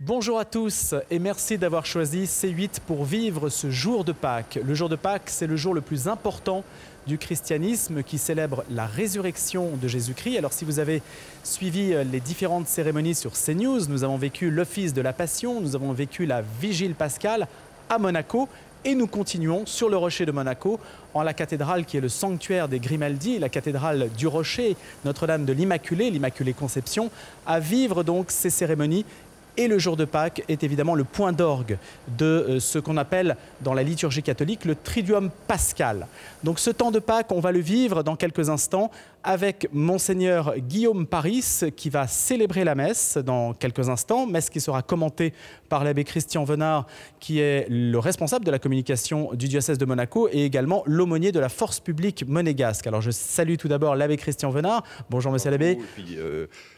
Bonjour à tous et merci d'avoir choisi C8 pour vivre ce jour de Pâques. Le jour de Pâques, c'est le jour le plus important du christianisme qui célèbre la résurrection de Jésus-Christ. Alors si vous avez suivi les différentes cérémonies sur CNews, nous avons vécu l'office de la Passion, nous avons vécu la Vigile pascale à Monaco et nous continuons sur le rocher de Monaco en la cathédrale qui est le sanctuaire des Grimaldi, la cathédrale du Rocher, Notre-Dame de l'Immaculée, l'Immaculée Conception, à vivre donc ces cérémonies. Et le jour de Pâques est évidemment le point d'orgue de ce qu'on appelle dans la liturgie catholique le Triduum pascal. Donc ce temps de Pâques, on va le vivre dans quelques instants avec Monseigneur Guillaume Paris qui va célébrer la messe dans quelques instants, messe qui sera commentée par l'abbé Christian Venard qui est le responsable de la communication du diocèse de Monaco et également l'aumônier de la force publique monégasque. Alors je salue tout d'abord l'abbé Christian Venard. Bonjour monsieur l'abbé.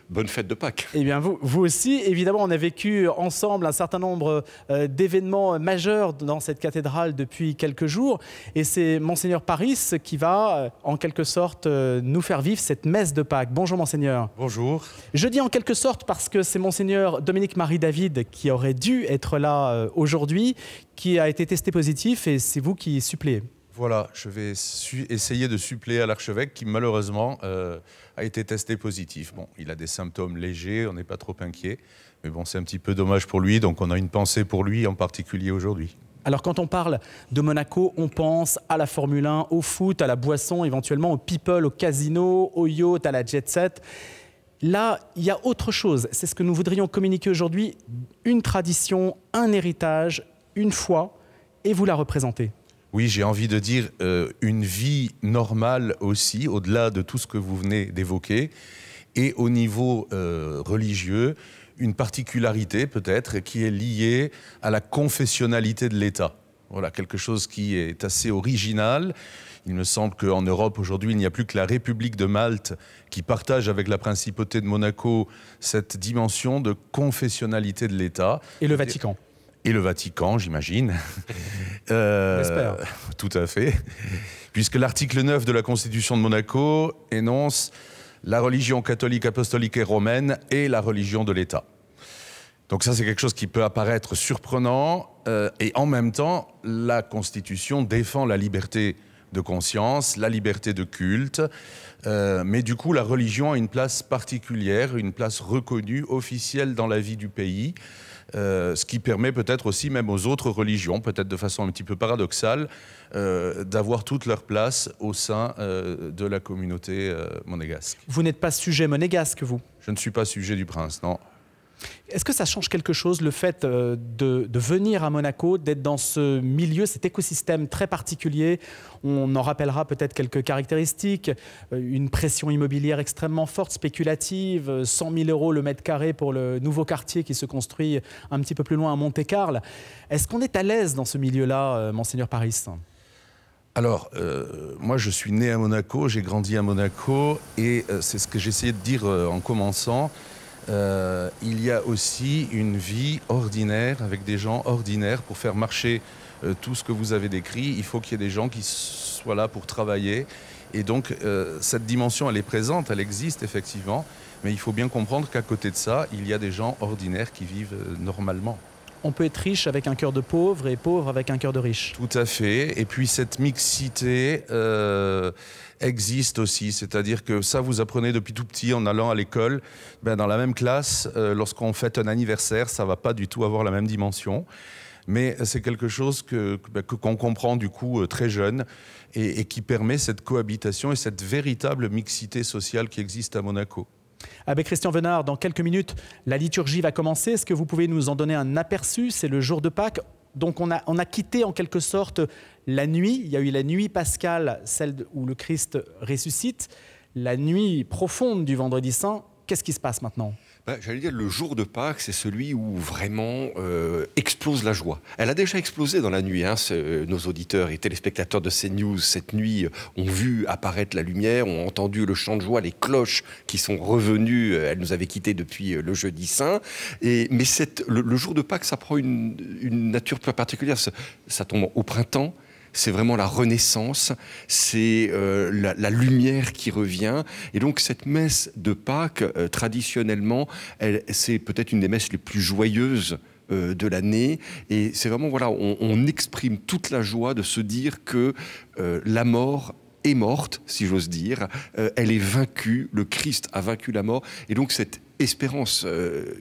Bonne fête de Pâques. Eh bien vous aussi, évidemment on a vécu ensemble un certain nombre d'événements majeurs dans cette cathédrale depuis quelques jours et c'est Monseigneur Paris qui va en quelque sorte nous faire vivre cette messe de Pâques. Bonjour Monseigneur. Bonjour. Je dis en quelque sorte parce que c'est Monseigneur Dominique-Marie David qui aurait dû être là aujourd'hui, qui a été testé positif et c'est vous qui suppléez. Voilà, je vais essayer de suppléer à l'archevêque qui malheureusement a été testé positif. Bon, il a des symptômes légers, on n'est pas trop inquiet, mais bon, c'est un petit peu dommage pour lui, donc on a une pensée pour lui en particulier aujourd'hui. Alors quand on parle de Monaco, on pense à la Formule 1, au foot, à la boisson, éventuellement au people, au casino, au yacht, à la jet set. Là, il y a autre chose. C'est ce que nous voudrions communiquer aujourd'hui. Une tradition, un héritage, une foi, et vous la représentez. Oui, j'ai envie de dire une vie normale aussi, au-delà de tout ce que vous venez d'évoquer. Et au niveau religieux, une particularité peut-être qui est liée à la confessionnalité de l'État. Voilà, quelque chose qui est assez original. Il me semble qu'en Europe, aujourd'hui, il n'y a plus que la République de Malte qui partage avec la Principauté de Monaco cette dimension de confessionnalité de l'État. Et le Vatican. Et le Vatican, j'imagine. J'espère. Tout à fait. Puisque l'article 9 de la Constitution de Monaco énonce la religion catholique, apostolique et romaine et la religion de l'État. Donc ça, c'est quelque chose qui peut apparaître surprenant. Et en même temps, la Constitution défend la liberté de conscience, la liberté de culte. Mais du coup, la religion a une place particulière, une place reconnue, officielle dans la vie du pays. Ce qui permet peut-être aussi, même aux autres religions, peut-être de façon un petit peu paradoxale, d'avoir toute leur place au sein de la communauté monégasque. Vous n'êtes pas sujet monégasque, vous? Je ne suis pas sujet du prince, non. Est-ce que ça change quelque chose, le fait de venir à Monaco, d'être dans ce milieu, cet écosystème très particulier? On en rappellera peut-être quelques caractéristiques. Une pression immobilière extrêmement forte, spéculative, 100 000 € le mètre carré pour le nouveau quartier qui se construit un petit peu plus loin à Monte-Carlo. Est-ce qu'on est à l'aise dans ce milieu-là, Monseigneur Paris? Alors, moi je suis né à Monaco, j'ai grandi à Monaco et c'est ce que j'essayais de dire en commençant. Il y a aussi une vie ordinaire avec des gens ordinaires pour faire marcher tout ce que vous avez décrit. Il faut qu'il y ait des gens qui soient là pour travailler. Et donc, cette dimension, elle est présente, elle existe effectivement. Mais il faut bien comprendre qu'à côté de ça, il y a des gens ordinaires qui vivent normalement. On peut être riche avec un cœur de pauvre et pauvre avec un cœur de riche. Tout à fait. Et puis cette mixité existe aussi. C'est-à-dire que ça, vous apprenez depuis tout petit en allant à l'école. Ben, dans la même classe, lorsqu'on fête un anniversaire, ça ne va pas du tout avoir la même dimension. Mais c'est quelque chose qu'on comprend du coup très jeune et qui permet cette cohabitation et cette véritable mixité sociale qui existe à Monaco. Abbé Christian Venard, dans quelques minutes, la liturgie va commencer. Est-ce que vous pouvez nous en donner un aperçu? C'est le jour de Pâques. Donc on a quitté en quelque sorte la nuit. Il y a eu la nuit pascale, celle où le Christ ressuscite. La nuit profonde du Vendredi Saint. Qu'est-ce qui se passe maintenant? J'allais dire, le jour de Pâques, c'est celui où vraiment explose la joie. Elle a déjà explosé dans la nuit. Nos auditeurs et téléspectateurs de CNews, cette nuit, ont vu apparaître la lumière, ont entendu le chant de joie, les cloches qui sont revenues. Elles nous avaient quittés depuis le jeudi saint. Mais le jour de Pâques, ça prend une nature particulière. Ça tombe au printemps. c'est vraiment la renaissance, c'est la lumière qui revient. Et donc cette messe de Pâques, traditionnellement, c'est peut-être une des messes les plus joyeuses de l'année. Et c'est vraiment, voilà, on exprime toute la joie de se dire que la mort est morte, si j'ose dire. Elle est vaincue, le Christ a vaincu la mort. Et donc cette espérance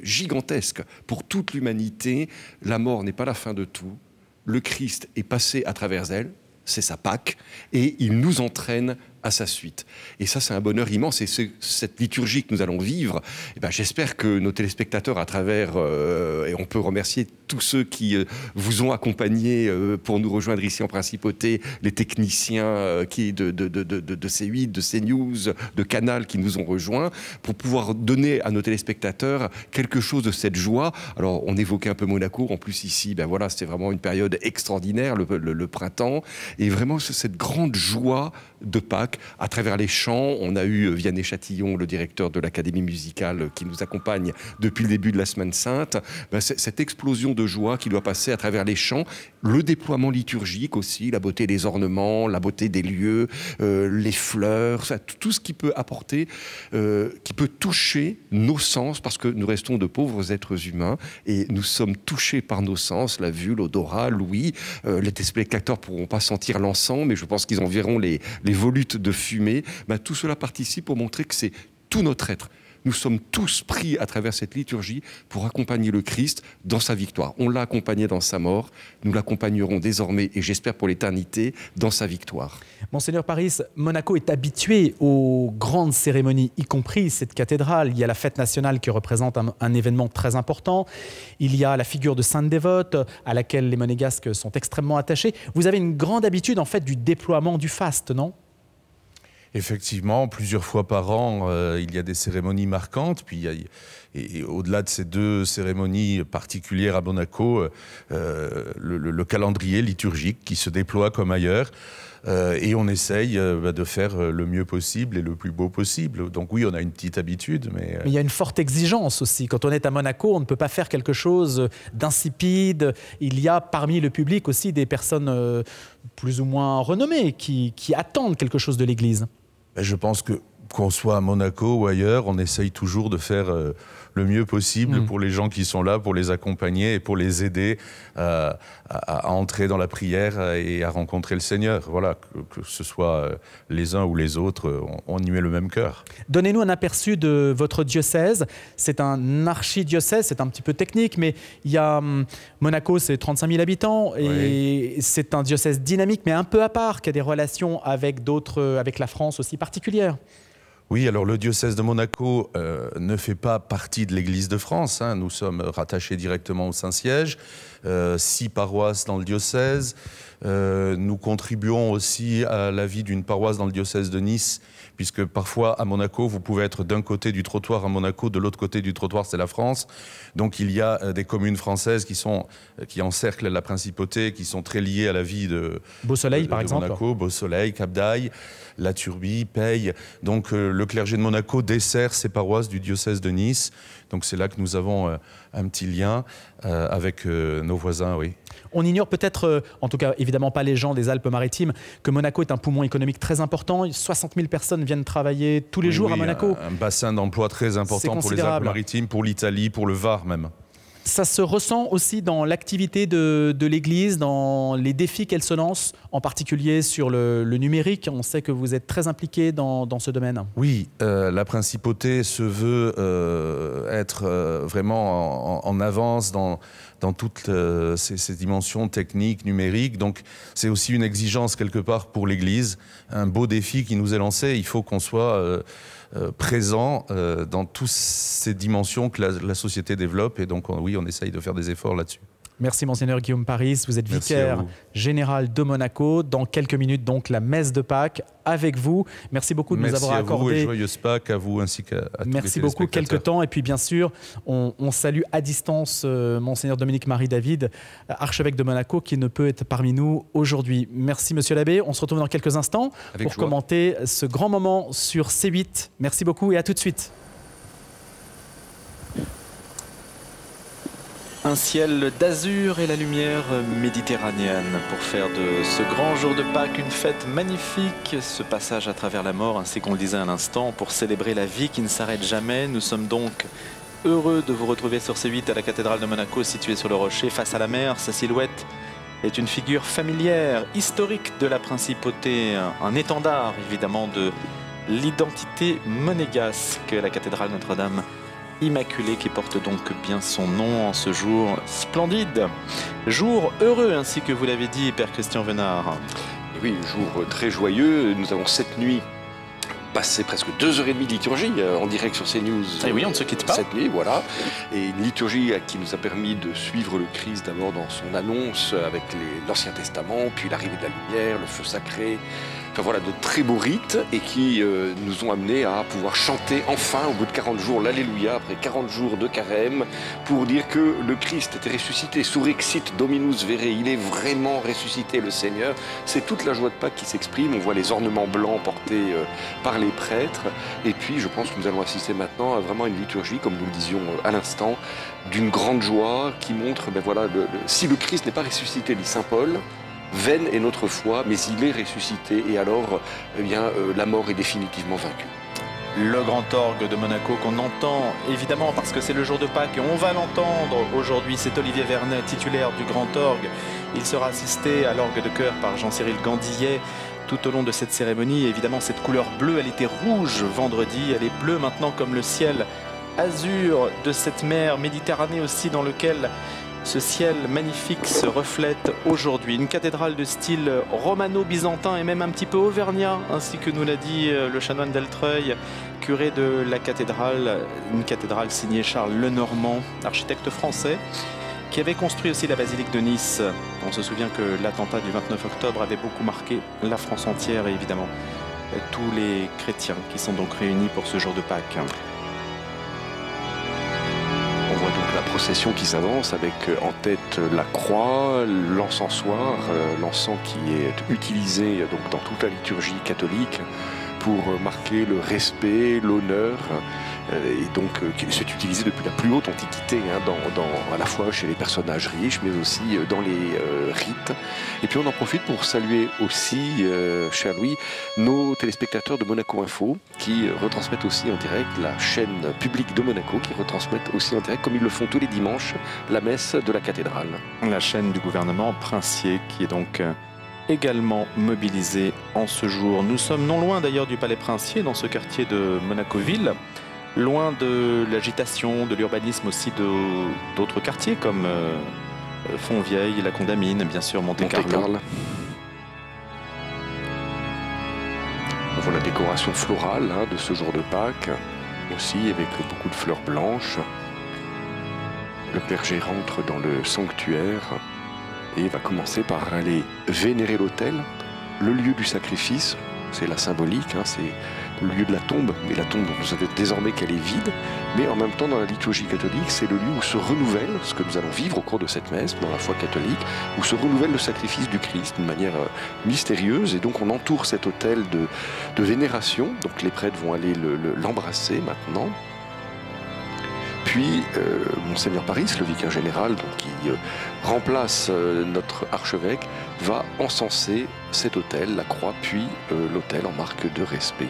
gigantesque pour toute l'humanité, la mort n'est pas la fin de tout. Le Christ est passé à travers elle, c'est sa Pâque, et il nous entraîne à sa suite. Et ça, c'est un bonheur immense. Et cette liturgie que nous allons vivre, eh ben, j'espère que nos téléspectateurs, à travers, et on peut remercier tous ceux qui vous ont accompagnés pour nous rejoindre ici en Principauté, les techniciens qui de C8, de CNews, de Canal qui nous ont rejoints, pour pouvoir donner à nos téléspectateurs quelque chose de cette joie. Alors, on évoquait un peu Monaco. En plus, ici, ben voilà, c'était vraiment une période extraordinaire, le printemps. Et vraiment, cette grande joie de Pâques. À travers les chants, on a eu Vianney Châtillon, le directeur de l'Académie musicale, qui nous accompagne depuis le début de la Semaine Sainte. Ben, cette explosion de joie qui doit passer à travers les chants, le déploiement liturgique aussi, la beauté des ornements, la beauté des lieux, les fleurs, tout ce qui peut apporter, qui peut toucher nos sens, parce que nous restons de pauvres êtres humains et nous sommes touchés par nos sens, la vue, l'odorat, l'ouïe. Les téléspectateurs ne pourront pas sentir l'encens, mais je pense qu'ils en verront les volutes de fumée. Ben, tout cela participe pour montrer que c'est tout notre être. Nous sommes tous pris à travers cette liturgie pour accompagner le Christ dans sa victoire. On l'a accompagné dans sa mort, nous l'accompagnerons désormais, et j'espère pour l'éternité, dans sa victoire. Monseigneur Paris, Monaco est habitué aux grandes cérémonies, y compris cette cathédrale. Il y a la fête nationale qui représente un événement très important. Il y a la figure de Sainte Dévote, à laquelle les monégasques sont extrêmement attachés. Vous avez une grande habitude, en fait, du déploiement du faste, non ? Effectivement, plusieurs fois par an, il y a des cérémonies marquantes. Puis et au-delà de ces deux cérémonies particulières à Monaco, le calendrier liturgique qui se déploie comme ailleurs. Et on essaye de faire le mieux possible et le plus beau possible. Donc oui, on a une petite habitude. Mais il y a une forte exigence aussi. Quand on est à Monaco, on ne peut pas faire quelque chose d'insipide. Il y a parmi le public aussi des personnes plus ou moins renommées qui attendent quelque chose de l'Église. Je pense que qu'on soit à Monaco ou ailleurs, on essaye toujours de faire le mieux possible pour les gens qui sont là, pour les accompagner et pour les aider à entrer dans la prière et à rencontrer le Seigneur. Voilà, que ce soit les uns ou les autres, on y met le même cœur. Donnez-nous un aperçu de votre diocèse. C'est un archidiocèse, c'est un petit peu technique, mais il y a Monaco, c'est 35 000 habitants et c'est un diocèse dynamique, mais un peu à part, qui a des relations avec d'autres, avec la France aussi particulières. Oui, alors le diocèse de Monaco ne fait pas partie de l'Église de France. Hein. Nous sommes rattachés directement au Saint-Siège. 6 paroisses dans le diocèse. Nous contribuons aussi à la vie d'une paroisse dans le diocèse de Nice, puisque parfois à Monaco, vous pouvez être d'un côté du trottoir à Monaco, de l'autre côté du trottoir, c'est la France. Donc il y a des communes françaises qui encerclent la principauté, qui sont très liées à la vie de Beausoleil, par exemple. Monaco, Beausoleil, Cap-d'Aille, La Turbie, Peille. Donc le clergé de Monaco dessert ces paroisses du diocèse de Nice. Donc c'est là que nous avons un petit lien avec nos voisins, oui. On ignore peut-être, en tout cas évidemment pas les gens des Alpes-Maritimes, que Monaco est un poumon économique très important. 60 000 personnes viennent travailler tous les jours à Monaco. Un bassin d'emploi très important pour les Alpes-Maritimes, pour l'Italie, pour le Var même. Ça se ressent aussi dans l'activité de l'Église, dans les défis qu'elle se lance, en particulier sur le numérique. On sait que vous êtes très impliqué dans ce domaine. Oui, la principauté se veut être vraiment en avance dans toutes ces dimensions techniques, numériques. Donc c'est aussi une exigence quelque part pour l'Église, un beau défi qui nous est lancé. Il faut qu'on soit présent dans toutes ces dimensions que la société développe. Et donc oui, on essaye de faire des efforts là-dessus. Merci Monseigneur Guillaume Paris, vous êtes vicaire général de Monaco. Dans quelques minutes, donc, la messe de Pâques avec vous. Merci beaucoup de nous avoir accordé. Merci à vous et joyeuse Pâques à vous ainsi qu'à tous les téléspectateurs. Merci beaucoup, quelques temps. Et puis bien sûr, on salue à distance Monseigneur Dominique-Marie David, archevêque de Monaco, qui ne peut être parmi nous aujourd'hui. Merci Monsieur l'abbé. On se retrouve dans quelques instants pour commenter ce grand moment sur C8. Merci beaucoup et à tout de suite. Un ciel d'azur et la lumière méditerranéenne pour faire de ce grand jour de Pâques une fête magnifique. Ce passage à travers la mort, ainsi qu'on le disait à l'instant, pour célébrer la vie qui ne s'arrête jamais. Nous sommes donc heureux de vous retrouver sur C8 à la cathédrale de Monaco, située sur le rocher face à la mer. Sa silhouette est une figure familière, historique de la principauté, un étendard évidemment de l'identité monégasque, la cathédrale Notre-Dame Immaculée qui porte donc bien son nom en ce jour splendide. Jour heureux, ainsi que vous l'avez dit, Père Christian Venard. Et oui, jour très joyeux. Nous avons cette nuit passé presque 2h30 de liturgie en direct sur CNews. Et oui, on ne se quitte pas. Cette nuit, voilà. Et une liturgie qui nous a permis de suivre le Christ d'abord dans son annonce avec l'Ancien Testament, puis l'arrivée de la lumière, le feu sacré. Enfin voilà, de très beaux rites et qui nous ont amenés à pouvoir chanter enfin au bout de 40 jours l'Alléluia, après 40 jours de carême, pour dire que le Christ était ressuscité, surexit Dominus vere, il est vraiment ressuscité le Seigneur. C'est toute la joie de Pâques qui s'exprime, on voit les ornements blancs portés par les prêtres, et puis je pense que nous allons assister maintenant à vraiment une liturgie, comme nous le disions à l'instant, d'une grande joie qui montre, ben voilà, si le Christ n'est pas ressuscité, dit Saint Paul, vaine est notre foi, mais il est ressuscité, et alors eh bien, la mort est définitivement vaincue. Le grand orgue de Monaco qu'on entend évidemment parce que c'est le jour de Pâques et on va l'entendre aujourd'hui. C'est Olivier Vernet, titulaire du grand orgue. Il sera assisté à l'orgue de chœur par Jean-Cyril Gandillet tout au long de cette cérémonie. Évidemment, cette couleur bleue, elle était rouge vendredi, elle est bleue maintenant comme le ciel azur de cette mer Méditerranée aussi, dans lequel ce ciel magnifique se reflète aujourd'hui. Une cathédrale de style romano-byzantin et même un petit peu auvergnat, ainsi que nous l'a dit le chanoine d'Eltreuil, curé de la cathédrale. Une cathédrale signée Charles Lenormand, architecte français, qui avait construit aussi la basilique de Nice. On se souvient que l'attentat du 29 octobre avait beaucoup marqué la France entière et évidemment tous les chrétiens qui sont donc réunis pour ce jour de Pâques. On voit donc la procession qui s'avance avec en tête la croix, l'encensoir, l'encens qui est utilisé donc dans toute la liturgie catholique pour marquer le respect, l'honneur, et donc c'est utilisé depuis la plus haute antiquité, à la fois chez les personnages riches, mais aussi dans les rites. Et puis on en profite pour saluer aussi, cher Louis, nos téléspectateurs de Monaco Info, qui retransmettent aussi en direct, la chaîne publique de Monaco, qui retransmettent aussi en direct, comme ils le font tous les dimanches, la messe de la cathédrale. La chaîne du gouvernement princier qui est donc également mobilisée en ce jour. Nous sommes non loin d'ailleurs du Palais Princier, dans ce quartier de Monaco-Ville, loin de l'agitation, de l'urbanisme aussi d'autres quartiers comme Fontvieille, la Condamine, bien sûr Monte-Carlo. On voit la décoration florale de ce jour de Pâques, aussi avec beaucoup de fleurs blanches. Le clergé rentre dans le sanctuaire et va commencer par aller vénérer l'autel, le lieu du sacrifice. C'est la symbolique, c'est le lieu de la tombe, mais la tombe, vous savez désormais qu'elle est vide, mais en même temps dans la liturgie catholique, c'est le lieu où se renouvelle ce que nous allons vivre au cours de cette messe, dans la foi catholique, où se renouvelle le sacrifice du Christ d'une manière mystérieuse, et donc on entoure cet autel de vénération, donc les prêtres vont aller l'embrasser maintenant. Puis, Monseigneur Paris, le vicaire général, donc, qui remplace notre archevêque, va encenser cet autel, la croix, puis l'autel en marque de respect.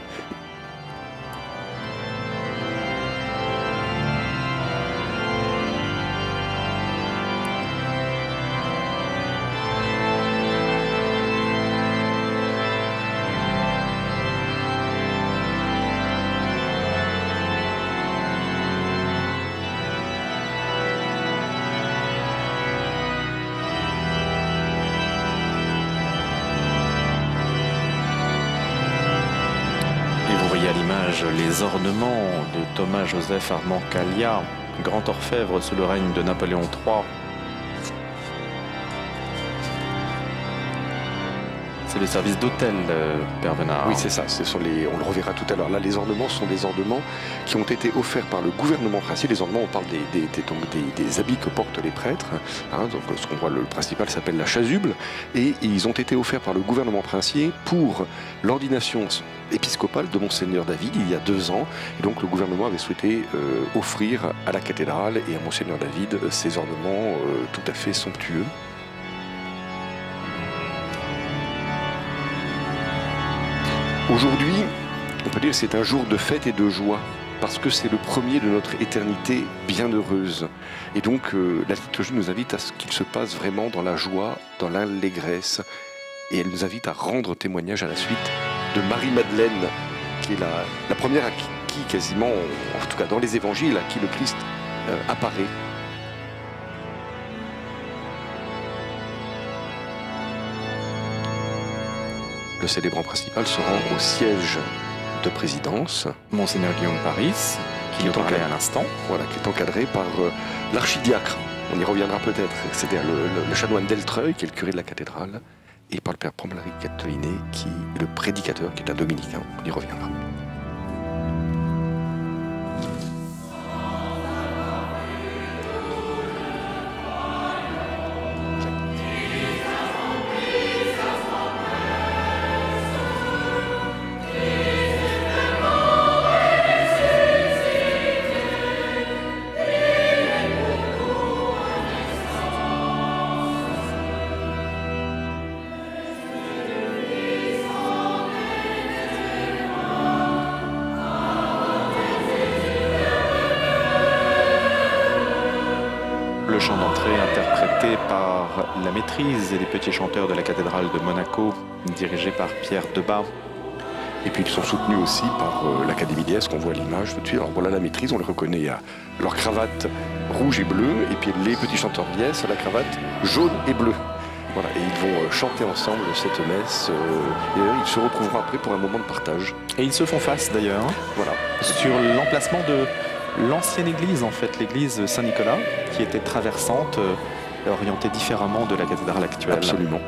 Les ornements de Thomas-Joseph Armand Callias, grand orfèvre sous le règne de Napoléon III. C'est c'est le service d'hôtel, Père Venard. Oui, c'est ça. On le reverra tout à l'heure. Là, les ornements sont des ornements qui ont été offerts par le gouvernement princier. Les ornements, on parle des habits que portent les prêtres. Hein, donc, ce qu'on voit, le principal s'appelle la chasuble. Et ils ont été offerts par le gouvernement princier pour l'ordination épiscopale de Monseigneur David il y a 2 ans. Et donc, le gouvernement avait souhaité offrir à la cathédrale et à Monseigneur David ces ornements tout à fait somptueux. Aujourd'hui, on peut dire que c'est un jour de fête et de joie, parce que c'est le premier de notre éternité bienheureuse. Et donc, la liturgie nous invite à ce qu'il se passe vraiment dans la joie, dans l'allégresse. Et elle nous invite à rendre témoignage à la suite de Marie-Madeleine, qui est la première à qui quasiment, en tout cas dans les évangiles, à qui le Christ apparaît. Le célébrant principal se rend au siège de présidence. Monseigneur Guillaume Paris, qui nous parlait à l'instant. Voilà, qui est encadré par l'archidiacre. On y reviendra peut-être. C'est-à-dire le chanoine d'Eltreuil, qui est le curé de la cathédrale, et par le père Pomblary Catelinet, qui est le prédicateur, qui est un dominicain. On y reviendra. Le chant d'entrée interprété par la maîtrise et les petits chanteurs de la cathédrale de Monaco, dirigés par Pierre Debat. Et puis ils sont soutenus aussi par l'Académie des qu'on voit à l'image tout de suite. Alors voilà la maîtrise, on les reconnaît à leur cravate rouge et bleue, et puis les petits chanteurs de liesse à la cravate jaune et bleue. Voilà, et ils vont chanter ensemble cette messe, et ils se retrouveront après pour un moment de partage. Et ils se font face d'ailleurs, voilà, sur l'emplacement de l'ancienne église, en fait, l'église Saint-Nicolas, qui était traversante, orientée différemment de la cathédrale actuelle. Absolument.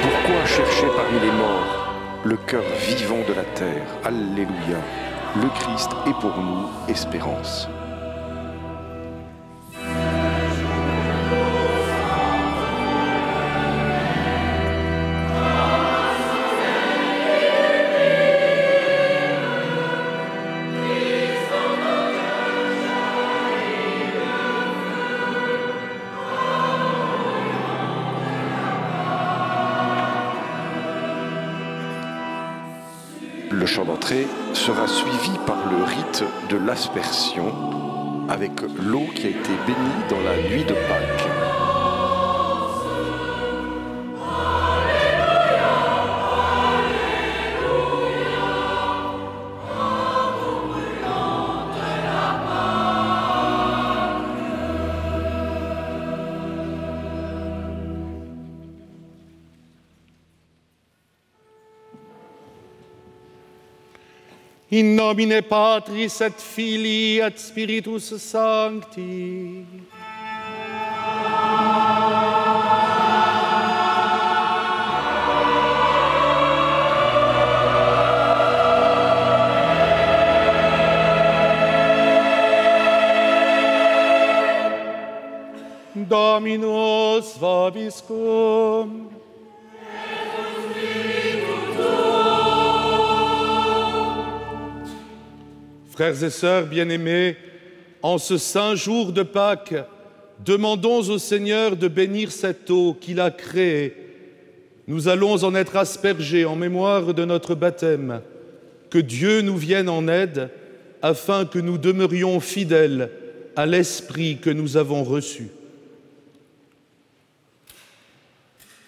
Pourquoi chercher parmi les morts le cœur vivant de la terre? Alléluia. Le Christ est pour nous espérance. Le chant d'entrée sera suivi par le rite de l'aspersion avec l'eau qui a été bénie dans la nuit de Pâques. In nomine Patris et Filii et Spiritus Sancti. Dominus vobiscum. Frères et sœurs bien-aimés, en ce saint jour de Pâques, demandons au Seigneur de bénir cette eau qu'il a créée. Nous allons en être aspergés en mémoire de notre baptême. Que Dieu nous vienne en aide, afin que nous demeurions fidèles à l'Esprit que nous avons reçu.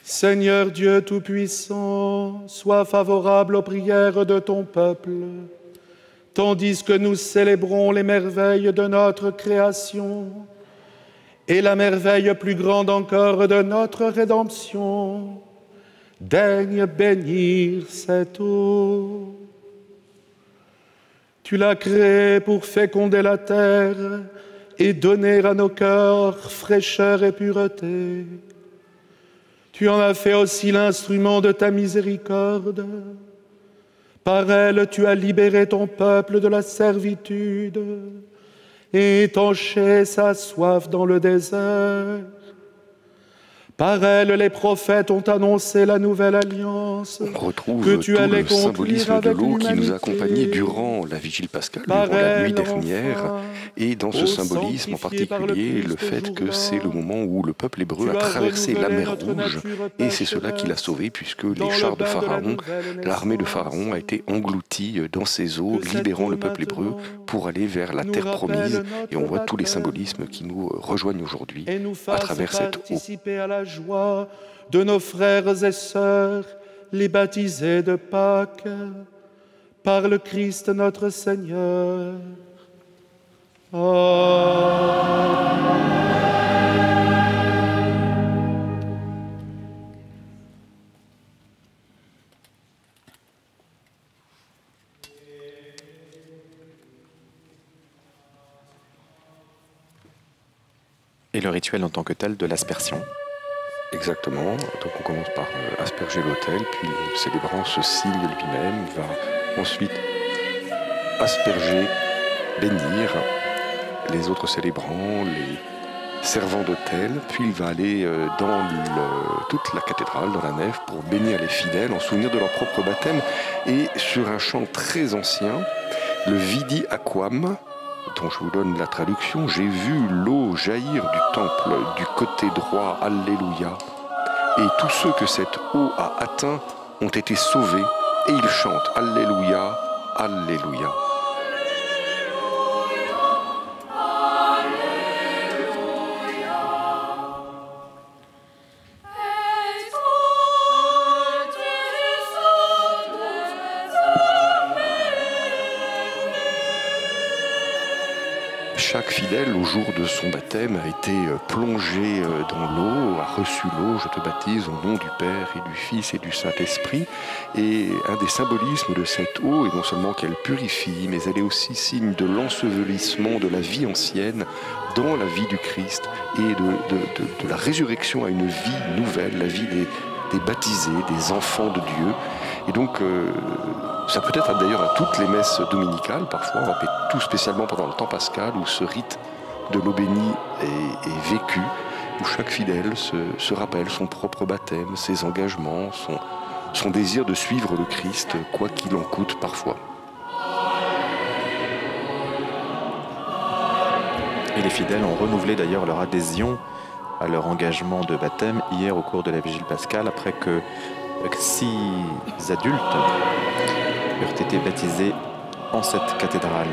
Seigneur Dieu Tout-Puissant, sois favorable aux prières de ton peuple, tandis que nous célébrons les merveilles de notre création et la merveille plus grande encore de notre rédemption. daigne bénir cette eau. Tu l'as créée pour féconder la terre et donner à nos cœurs fraîcheur et pureté. Tu en as fait aussi l'instrument de ta miséricorde. Par elle, tu as libéré ton peuple de la servitude et étanché sa soif dans le désert. Par elle, les prophètes ont annoncé la nouvelle alliance. On retrouve que tu tout allais le symbolisme de l'eau qui nous a accompagnés l'humanité. durant la vigile pascale, Par durant la nuit elle, dernière. enfin, Et dans ce ô symbolisme en sanctifié par le particulier, Christ le fait que jour-là, c'est le moment où le peuple hébreu tu a as traversé la renouvelé mer notre Rouge. nature Et c'est cela qui l'a pécheresse. sauvé, puisque Dans les le chars de bain de la Pharaon, nouvelle l'armée de naissance. Pharaon a été engloutie dans ces eaux, Que cette libérant eau le peuple hébreu maintenant pour aller vers la nous terre rappelle promise. notre Et on voit tous les baptême symbolismes qui nous rejoignent aujourd'hui et nous à fasse travers cette eau. participer à la joie de nos frères et sœurs, les baptisés de Pâques, par le Christ notre Seigneur. Amen. Et le rituel en tant que tel de l'aspersion. Exactement. Donc on commence par asperger l'autel, puis le célébrant se signe lui-même, va ensuite asperger, bénir les autres célébrants, les servants d'autel, puis il va aller dans toute la cathédrale, dans la nef, pour bénir les fidèles en souvenir de leur propre baptême. Et sur un chant très ancien, le Vidi Aquam, dont je vous donne la traduction, j'ai vu l'eau jaillir du temple du côté droit, Alléluia. Et tous ceux que cette eau a atteint ont été sauvés, et ils chantent Alléluia, Alléluia. Chaque fidèle, au jour de son baptême, a été plongé dans l'eau, a reçu l'eau. Je te baptise au nom du Père et du Fils et du Saint-Esprit. Et un des symbolismes de cette eau est non seulement qu'elle purifie, mais elle est aussi signe de l'ensevelissement de la vie ancienne dans la vie du Christ et de la résurrection à une vie nouvelle, la vie des baptisés, des enfants de Dieu. Et donc, ça peut être d'ailleurs à toutes les messes dominicales, parfois, tout spécialement pendant le temps pascal, où ce rite de l'eau bénie est vécu, où chaque fidèle se rappelle son propre baptême, ses engagements, son désir de suivre le Christ, quoi qu'il en coûte parfois. Et les fidèles ont renouvelé d'ailleurs leur adhésion à leur engagement de baptême hier au cours de la Vigile pascale, après que 6 adultes eurent été baptisés en cette cathédrale.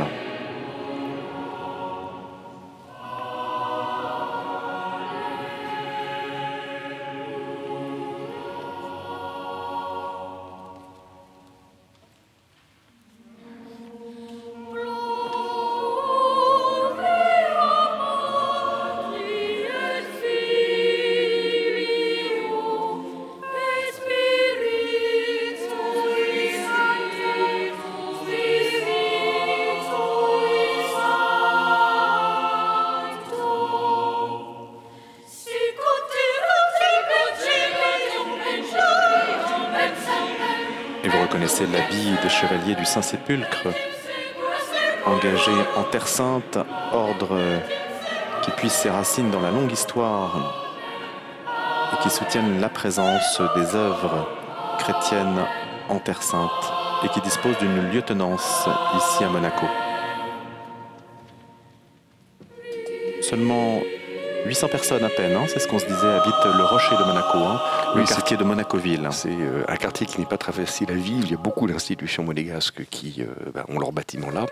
C'est l'habit des chevaliers du Saint-Sépulcre, engagés en Terre Sainte, ordre qui puise ses racines dans la longue histoire et qui soutiennent la présence des œuvres chrétiennes en Terre Sainte et qui dispose d'une lieutenance ici à Monaco. Seulement 800 personnes à peine, hein, c'est ce qu'on se disait, habite le Rocher de Monaco, hein, le quartier de Monaco-Ville. C'est un quartier qui n'est pas très facile à vivre. Il y a beaucoup d'institutions monégasques qui ont leur bâtiment là.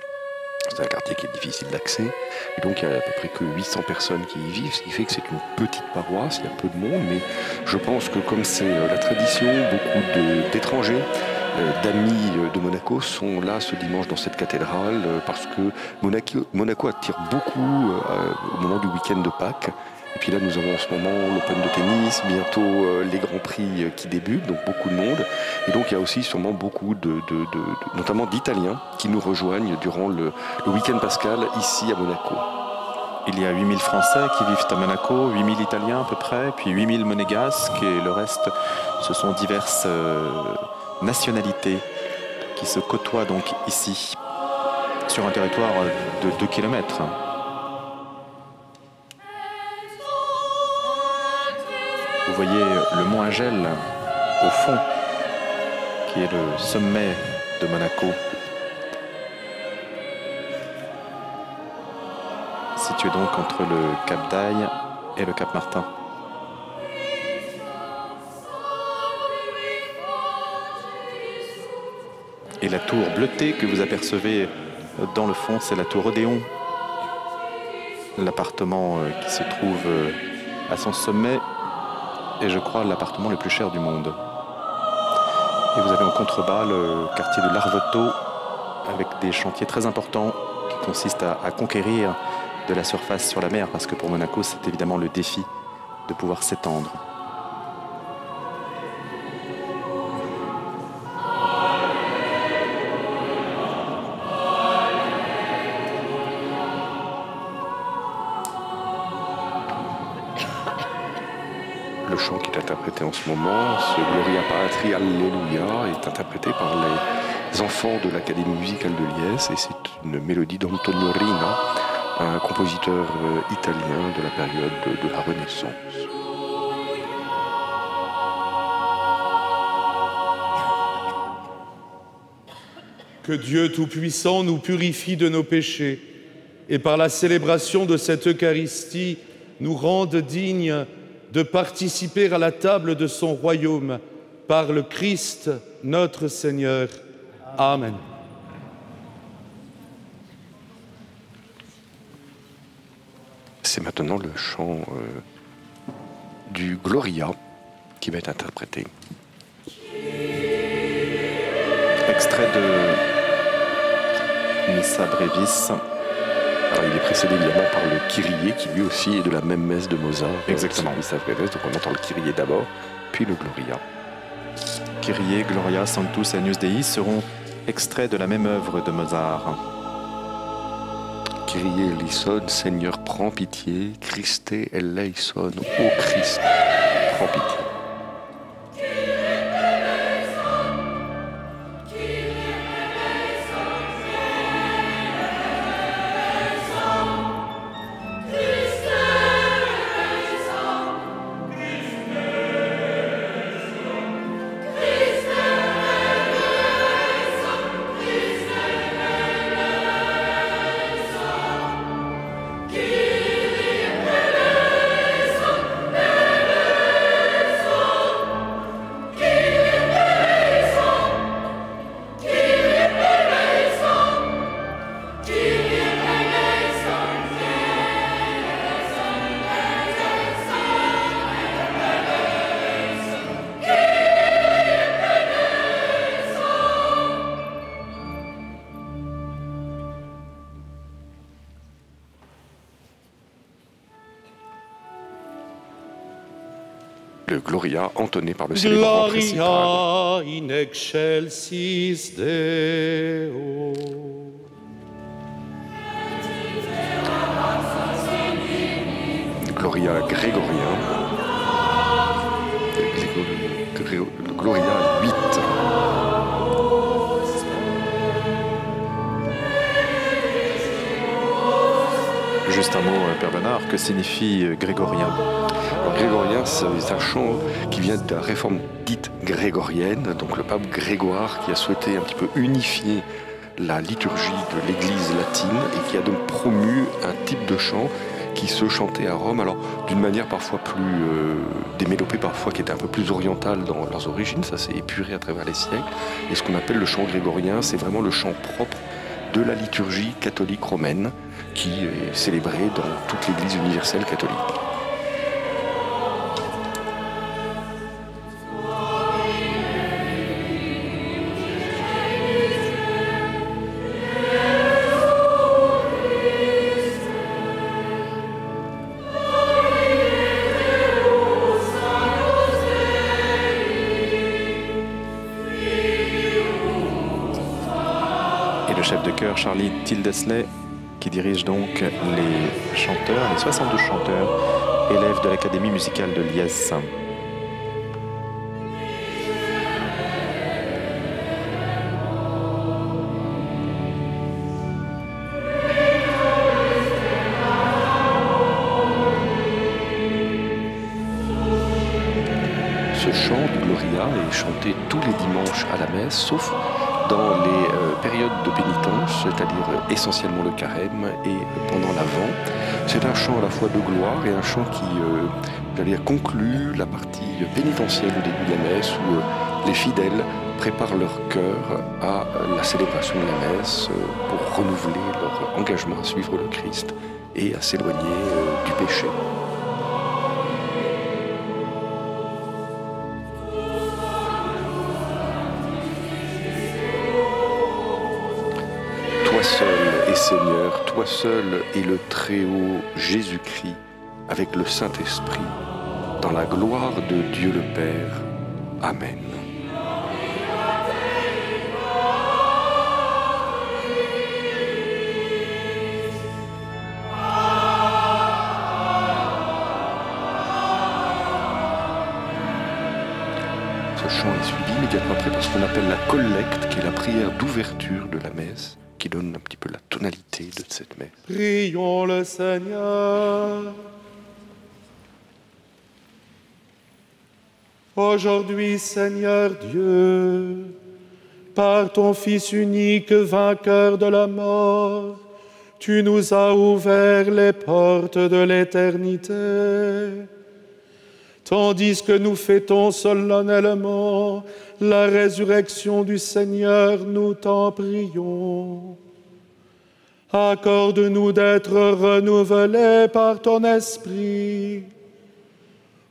C'est un quartier qui est difficile d'accès. Et donc, il n'y a à peu près que 800 personnes qui y vivent, ce qui fait que c'est une petite paroisse, il y a peu de monde. Mais je pense que comme c'est la tradition, beaucoup d'étrangers, d'amis de Monaco sont là ce dimanche dans cette cathédrale parce que Monaco attire beaucoup au moment du week-end de Pâques. Et puis là, nous avons en ce moment l'Open de tennis, bientôt les Grands Prix qui débutent, donc beaucoup de monde. Et donc il y a aussi sûrement beaucoup notamment d'Italiens qui nous rejoignent durant le week-end pascal ici à Monaco. Il y a 8000 Français qui vivent à Monaco, 8000 Italiens à peu près, puis 8000 Monégasques et le reste, ce sont diverses nationalités qui se côtoient donc ici, sur un territoire de 2 km. Vous voyez le mont Agel au fond, qui est le sommet de Monaco, situé donc entre le Cap d'Aille et le Cap Martin. Et la tour bleutée que vous apercevez dans le fond, c'est la tour Odéon, l'appartement qui se trouve à son sommet, et je crois l'appartement le plus cher du monde. Et vous avez en contrebas le quartier de l'Arvoto, avec des chantiers très importants qui consistent à conquérir de la surface sur la mer, parce que pour Monaco, c'est évidemment le défi de pouvoir s'étendre. Le chant qui est interprété en ce moment, ce Gloria Patri Alleluia, est interprété par les enfants de l'Académie musicale de Liesse, et c'est une mélodie d'Antonio Rina, un compositeur italien de la période de la Renaissance. Que Dieu Tout-Puissant nous purifie de nos péchés et par la célébration de cette Eucharistie nous rende dignes de participer à la table de son royaume par le Christ notre Seigneur. Amen. C'est maintenant le chant du Gloria qui va être interprété. Extrait de Missa Brevis. Alors, il est précédé évidemment par le Kyrie qui lui aussi est de la même messe de Mozart. Exactement. Missa Brevis, donc on entend le Kyrie d'abord, puis le Gloria. Kyrie, Gloria, Sanctus, Agnus Dei seront extraits de la même œuvre de Mozart. Kyrie eleison, Seigneur, prends pitié. Christe eleison, ô Christ, prends pitié. Le Gloria entonné par le célébrant principal. Gloria in excelsis Deo. Gloria grégorien. Le Gloria 8. Juste un mot, Père Bernard, que signifie grégorien? Alors, grégorien, c'est un chant qui vient de la réforme dite grégorienne, donc le pape Grégoire qui a souhaité un petit peu unifier la liturgie de l'Église latine et qui a donc promu un type de chant qui se chantait à Rome, alors d'une manière parfois plus, des mélopées parfois qui étaient un peu plus orientales dans leurs origines, ça s'est épuré à travers les siècles, et ce qu'on appelle le chant grégorien, c'est vraiment le chant propre de la liturgie catholique romaine qui est célébrée dans toute l'Église universelle catholique. chœur Charlie Tildesley qui dirige donc les chanteurs, les 72 chanteurs, élèves de l'Académie musicale de Liesse. Ce chant du Gloria est chanté tous les dimanches à la messe, sauf dans les périodes de pénitence, c'est-à-dire essentiellement le carême et pendant l'Avent. C'est un chant à la fois de gloire et un chant qui, j'allais dire, conclut la partie pénitentielle au début de la messe où les fidèles préparent leur cœur à la célébration de la messe pour renouveler leur engagement à suivre le Christ et à s'éloigner du péché. Toi seul est Seigneur, toi seul est le Très-Haut Jésus-Christ, avec le Saint-Esprit, dans la gloire de Dieu le Père. Amen. Ce chant est suivi immédiatement après par ce qu'on appelle la collecte, qui est la prière d'ouverture de la messe, qui donne un petit peu la tonalité de cette messe. Prions le Seigneur. Aujourd'hui, Seigneur Dieu, par ton Fils unique, vainqueur de la mort, tu nous as ouvert les portes de l'éternité. Tandis que nous fêtons solennellement la résurrection du Seigneur, nous t'en prions. Accorde-nous d'être renouvelés par ton Esprit,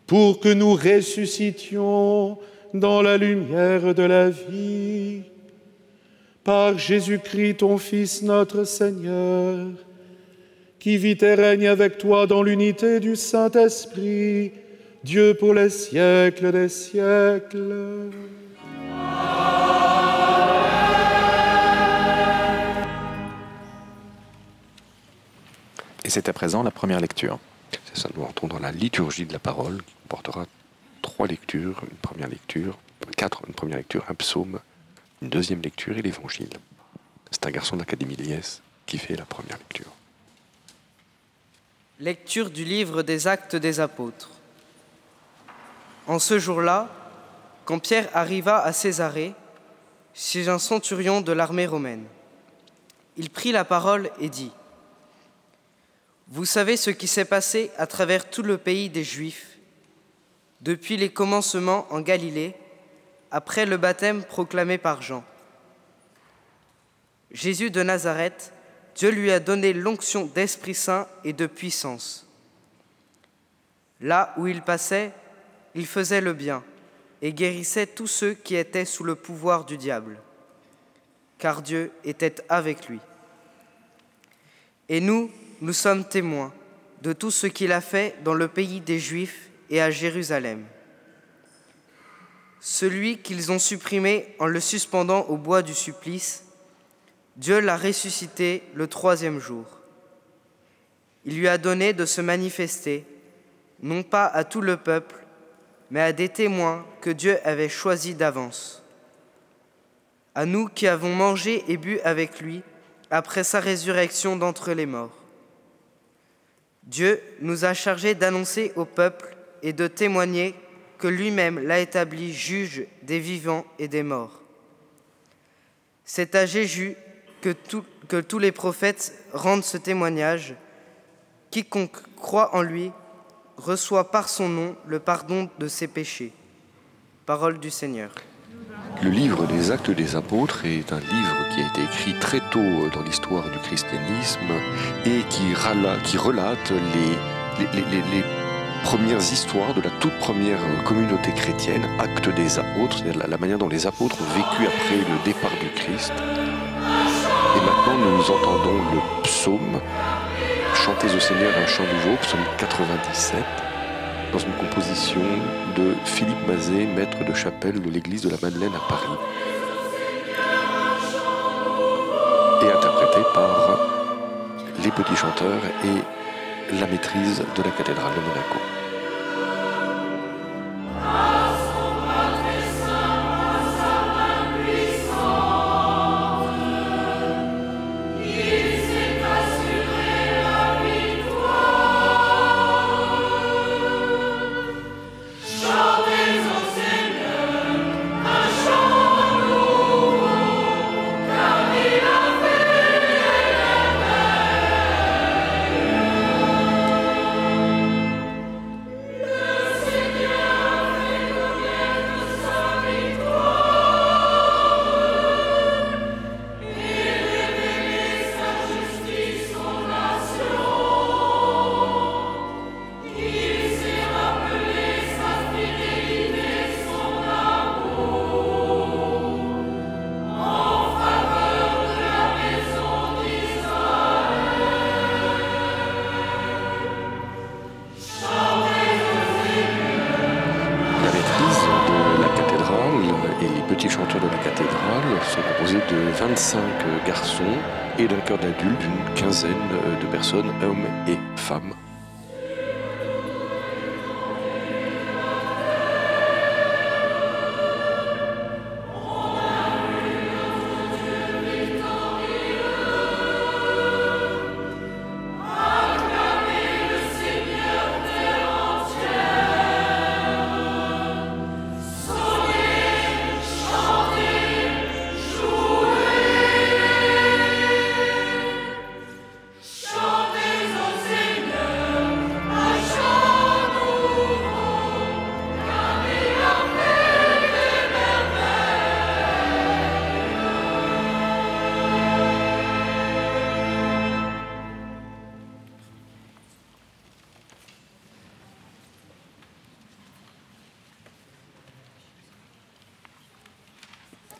pour que nous ressuscitions dans la lumière de la vie. Par Jésus-Christ, ton Fils, notre Seigneur, qui vit et règne avec toi dans l'unité du Saint-Esprit, Dieu pour les siècles des siècles. Et c'est à présent la première lecture. C'est ça, nous entrons dans la liturgie de la parole, qui comportera 3 lectures, une première lecture, une première lecture, un psaume, une deuxième lecture et l'évangile. C'est un garçon de l'Académie de Liesse qui fait la première lecture. Lecture du livre des Actes des Apôtres. En ce jour-là, quand Pierre arriva à Césarée, chez un centurion de l'armée romaine, il prit la parole et dit : « Vous savez ce qui s'est passé à travers tout le pays des Juifs, depuis les commencements en Galilée, après le baptême proclamé par Jean. Jésus de Nazareth, Dieu lui a donné l'onction d'Esprit Saint et de puissance. Là où il passait, il faisait le bien et guérissait tous ceux qui étaient sous le pouvoir du diable, car Dieu était avec lui. Et nous sommes témoins de tout ce qu'il a fait dans le pays des Juifs et à Jérusalem. Celui qu'ils ont supprimé en le suspendant au bois du supplice, Dieu l'a ressuscité le 3e jour. Il lui a donné de se manifester, non pas à tout le peuple, mais à des témoins que Dieu avait choisis d'avance. À nous qui avons mangé et bu avec lui après sa résurrection d'entre les morts. Dieu nous a chargés d'annoncer au peuple et de témoigner que lui-même l'a établi juge des vivants et des morts. C'est à Jésus que tous les prophètes rendent ce témoignage. Quiconque croit en lui reçoit par son nom le pardon de ses péchés. Parole du Seigneur. Le livre des Actes des Apôtres est un livre qui a été écrit très tôt dans l'histoire du christianisme et qui relate les premières histoires de la toute première communauté chrétienne, Actes des Apôtres, c'est-à-dire la manière dont les apôtres ont vécu après le départ du Christ. Et maintenant, nous entendons le psaume « Chantez au Seigneur un chant nouveau », psaume 97, dans une composition de Philippe Mazet, maître de chapelle de l'église de la Madeleine à Paris, et interprété par les petits chanteurs et la maîtrise de la cathédrale de Monaco. Les chanteurs de la cathédrale sont composés de 25 garçons et d'un chœur d'adultes d'une quinzaine de personnes, hommes et femmes.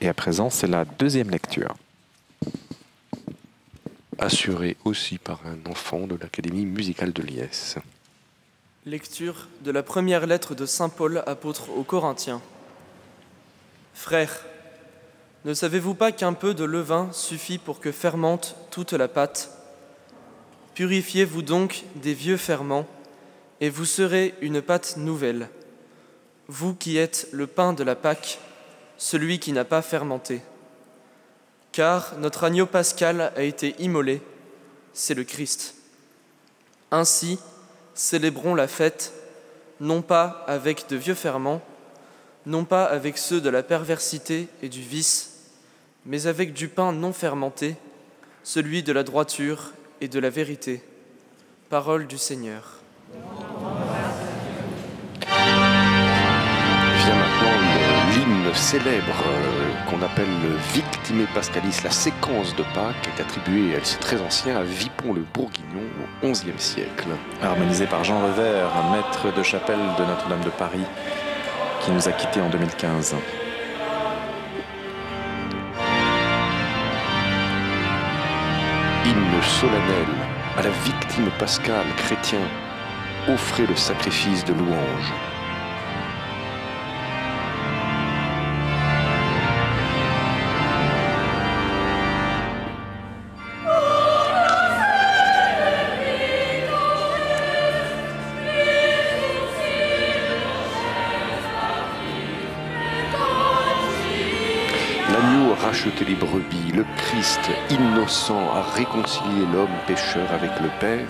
Et à présent, c'est la deuxième lecture. Assuré aussi par un enfant de l'Académie musicale de Liesse. Lecture de la première lettre de saint Paul, apôtre aux Corinthiens. Frères, ne savez-vous pas qu'un peu de levain suffit pour que fermente toute la pâte? Purifiez-vous donc des vieux ferments, et vous serez une pâte nouvelle, vous qui êtes le pain de la Pâque, celui qui n'a pas fermenté. Car notre agneau pascal a été immolé, c'est le Christ. Ainsi, célébrons la fête, non pas avec de vieux ferments, non pas avec ceux de la perversité et du vice, mais avec du pain non fermenté, celui de la droiture et de la vérité. Parole du Seigneur. Vient maintenant l'hymne célèbre qu'on appelle le Victime Pascalis. La séquence de Pâques est attribuée, elle c'est très ancien, à Vipon le Bourguignon au XIe siècle. Harmonisé par Jean Revers, maître de chapelle de Notre-Dame de Paris, qui nous a quittés en 2015. Hymne solennel à la victime pascale chrétien, offrez le sacrifice de louange. Racheter les brebis, le Christ innocent a réconcilié l'homme pécheur avec le Père.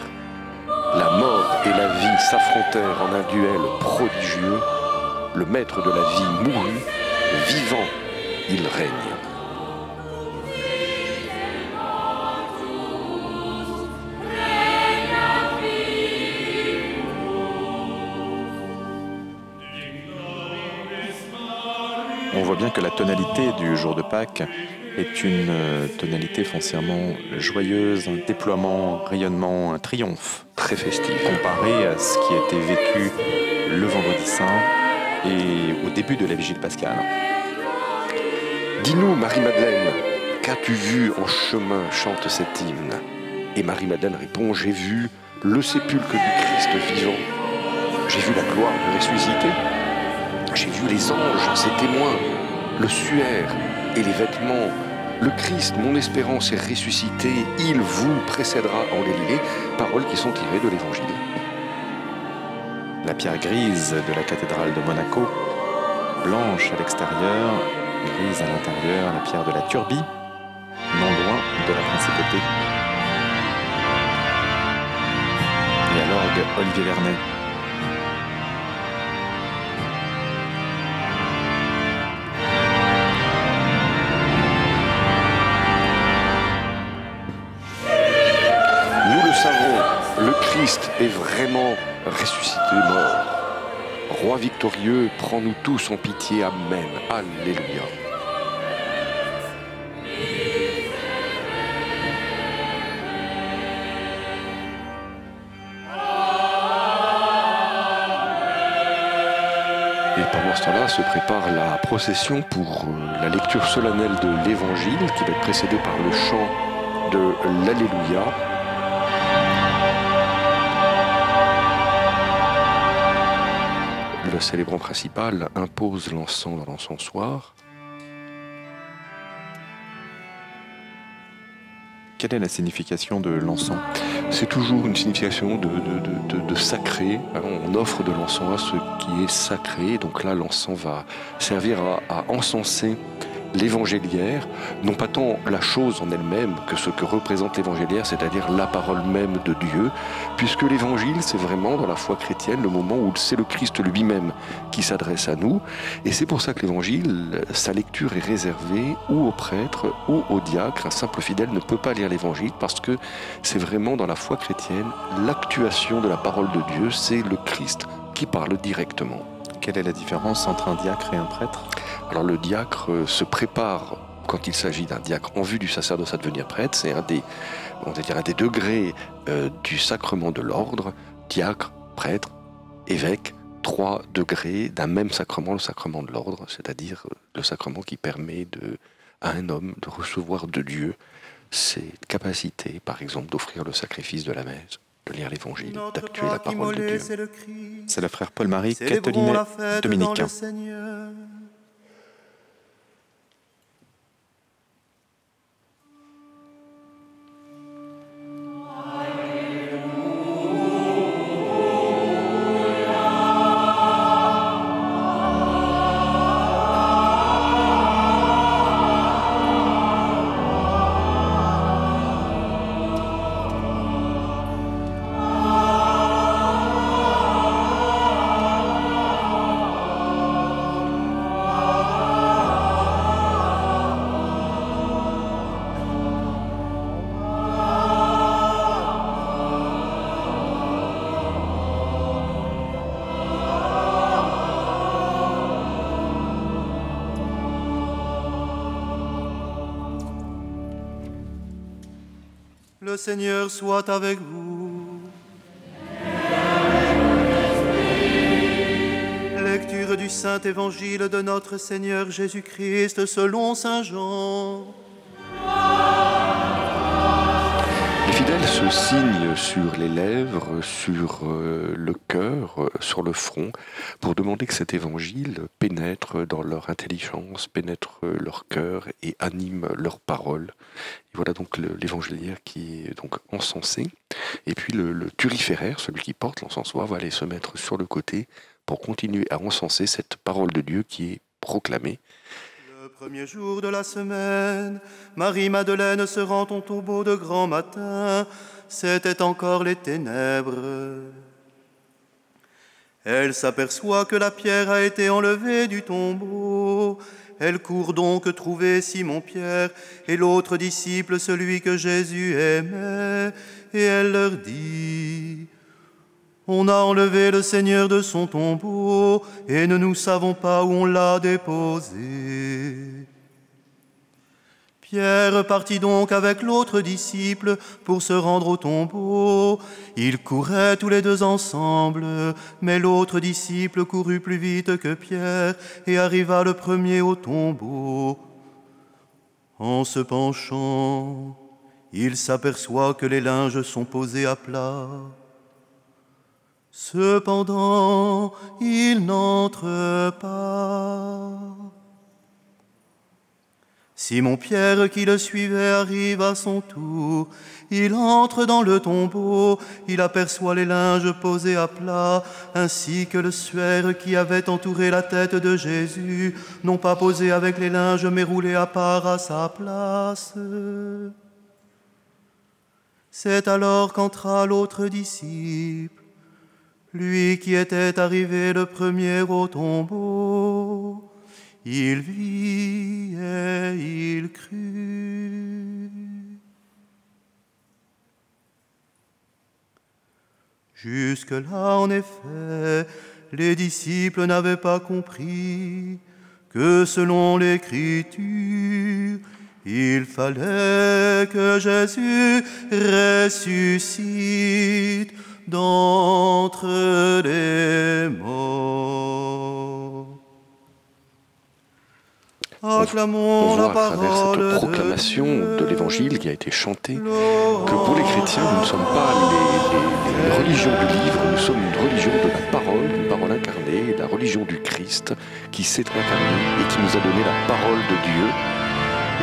La mort et la vie s'affrontèrent en un duel prodigieux. Le maître de la vie mourut, vivant, il règne. On voit bien que la tonalité du jour de Pâques est une tonalité foncièrement joyeuse, un déploiement, un rayonnement, un triomphe. Très festif. Comparé à ce qui a été vécu le vendredi saint et au début de la vigile pascale. Dis-nous, Marie-Madeleine, qu'as-tu vu en chemin, chante cet hymne? Et Marie-Madeleine répond, j'ai vu le sépulcre du Christ vivant. J'ai vu la gloire du ressuscité. J'ai vu les anges, ses témoins, le suaire et les vêtements Le Christ, mon espérance, est ressuscité, il vous précédera en Galilée. Paroles qui sont tirées de l'Évangile. La pierre grise de la cathédrale de Monaco, blanche à l'extérieur, grise à l'intérieur, la pierre de la Turbie, non loin de la principauté. Et à l'orgue, Olivier Vernet. Nous le savons, le Christ est vraiment ressuscité mort. Roi victorieux, prends-nous tous en pitié. Amen. Alléluia. Et pendant ce temps-là se prépare la procession pour la lecture solennelle de l'Évangile qui va être précédée par le chant de l'Alléluia. Le célébrant principal impose l'encens dans l'encensoir. Quelle est la signification de l'encens? C'est toujours une signification de sacré. On offre de l'encens à ce qui est sacré. Donc là, l'encens va servir à encenser l'évangéliaire, non pas tant la chose en elle-même que ce que représente l'évangéliaire, c'est-à-dire la parole même de Dieu, puisque l'évangile, c'est vraiment dans la foi chrétienne le moment où c'est le Christ lui-même qui s'adresse à nous, et c'est pour ça que l'évangile, sa lecture est réservée ou au prêtre ou au diacre. Un simple fidèle ne peut pas lire l'évangile parce que c'est vraiment dans la foi chrétienne l'actuation de la parole de Dieu, c'est le Christ qui parle directement. Quelle est la différence entre un diacre et un prêtre? Alors le diacre se prépare, quand il s'agit d'un diacre en vue du sacerdoce à devenir prêtre, c'est un des degrés du sacrement de l'ordre. Diacre, prêtre, évêque, 3 degrés d'un même sacrement, le sacrement de l'ordre, c'est-à-dire le sacrement qui permet à un homme de recevoir de Dieu ses capacités, par exemple d'offrir le sacrifice de la messe, de lire l'évangile, d'actuer la parole de Dieu. C'est le frère Paul-Marie Catolinet, dominicain. Le Seigneur soit avec vous. Lecture du Saint Évangile de notre Seigneur Jésus-Christ selon Saint Jean. Les fidèles se signent sur les lèvres, sur le cœur, sur le front, pour demander que cet évangile pénètre dans leur intelligence, pénètre leur cœur et anime leurs paroles. Et voilà donc l'évangéliaire qui est donc encensé. Et puis le turiféraire, celui qui porte l'encensoir, va aller se mettre sur le côté pour continuer à encenser cette parole de Dieu qui est proclamée. Le premier jour de la semaine, Marie-Madeleine se rend au tombeau de grand matin. C'était encore les ténèbres. Elle s'aperçoit que la pierre a été enlevée du tombeau. Elle court donc trouver Simon-Pierre et l'autre disciple, celui que Jésus aimait, et elle leur dit: « On a enlevé le Seigneur de son tombeau, et ne nous savons pas où on l'a déposé. » Pierre partit donc avec l'autre disciple pour se rendre au tombeau. Ils couraient tous les deux ensemble, mais l'autre disciple courut plus vite que Pierre et arriva le premier au tombeau. En se penchant, il s'aperçoit que les linges sont posés à plat. Cependant, il n'entre pas. Simon-Pierre qui le suivait arrive à son tour. Il entre dans le tombeau, il aperçoit les linges posés à plat, ainsi que le suaire qui avait entouré la tête de Jésus, non pas posé avec les linges, mais roulé à part à sa place. C'est alors qu'entra l'autre disciple, lui qui était arrivé le premier au tombeau. Il vit et il crut. Jusque-là, en effet, les disciples n'avaient pas compris que selon l'Écriture, il fallait que Jésus ressuscite d'entre les morts. Acclamons on voit la à travers parole cette proclamation de l'Évangile qui a été chantée que pour les chrétiens, nous ne sommes pas les religions du livre, nous sommes une religion de la parole, une parole incarnée, la religion du Christ qui s'est incarné et qui nous a donné la parole de Dieu.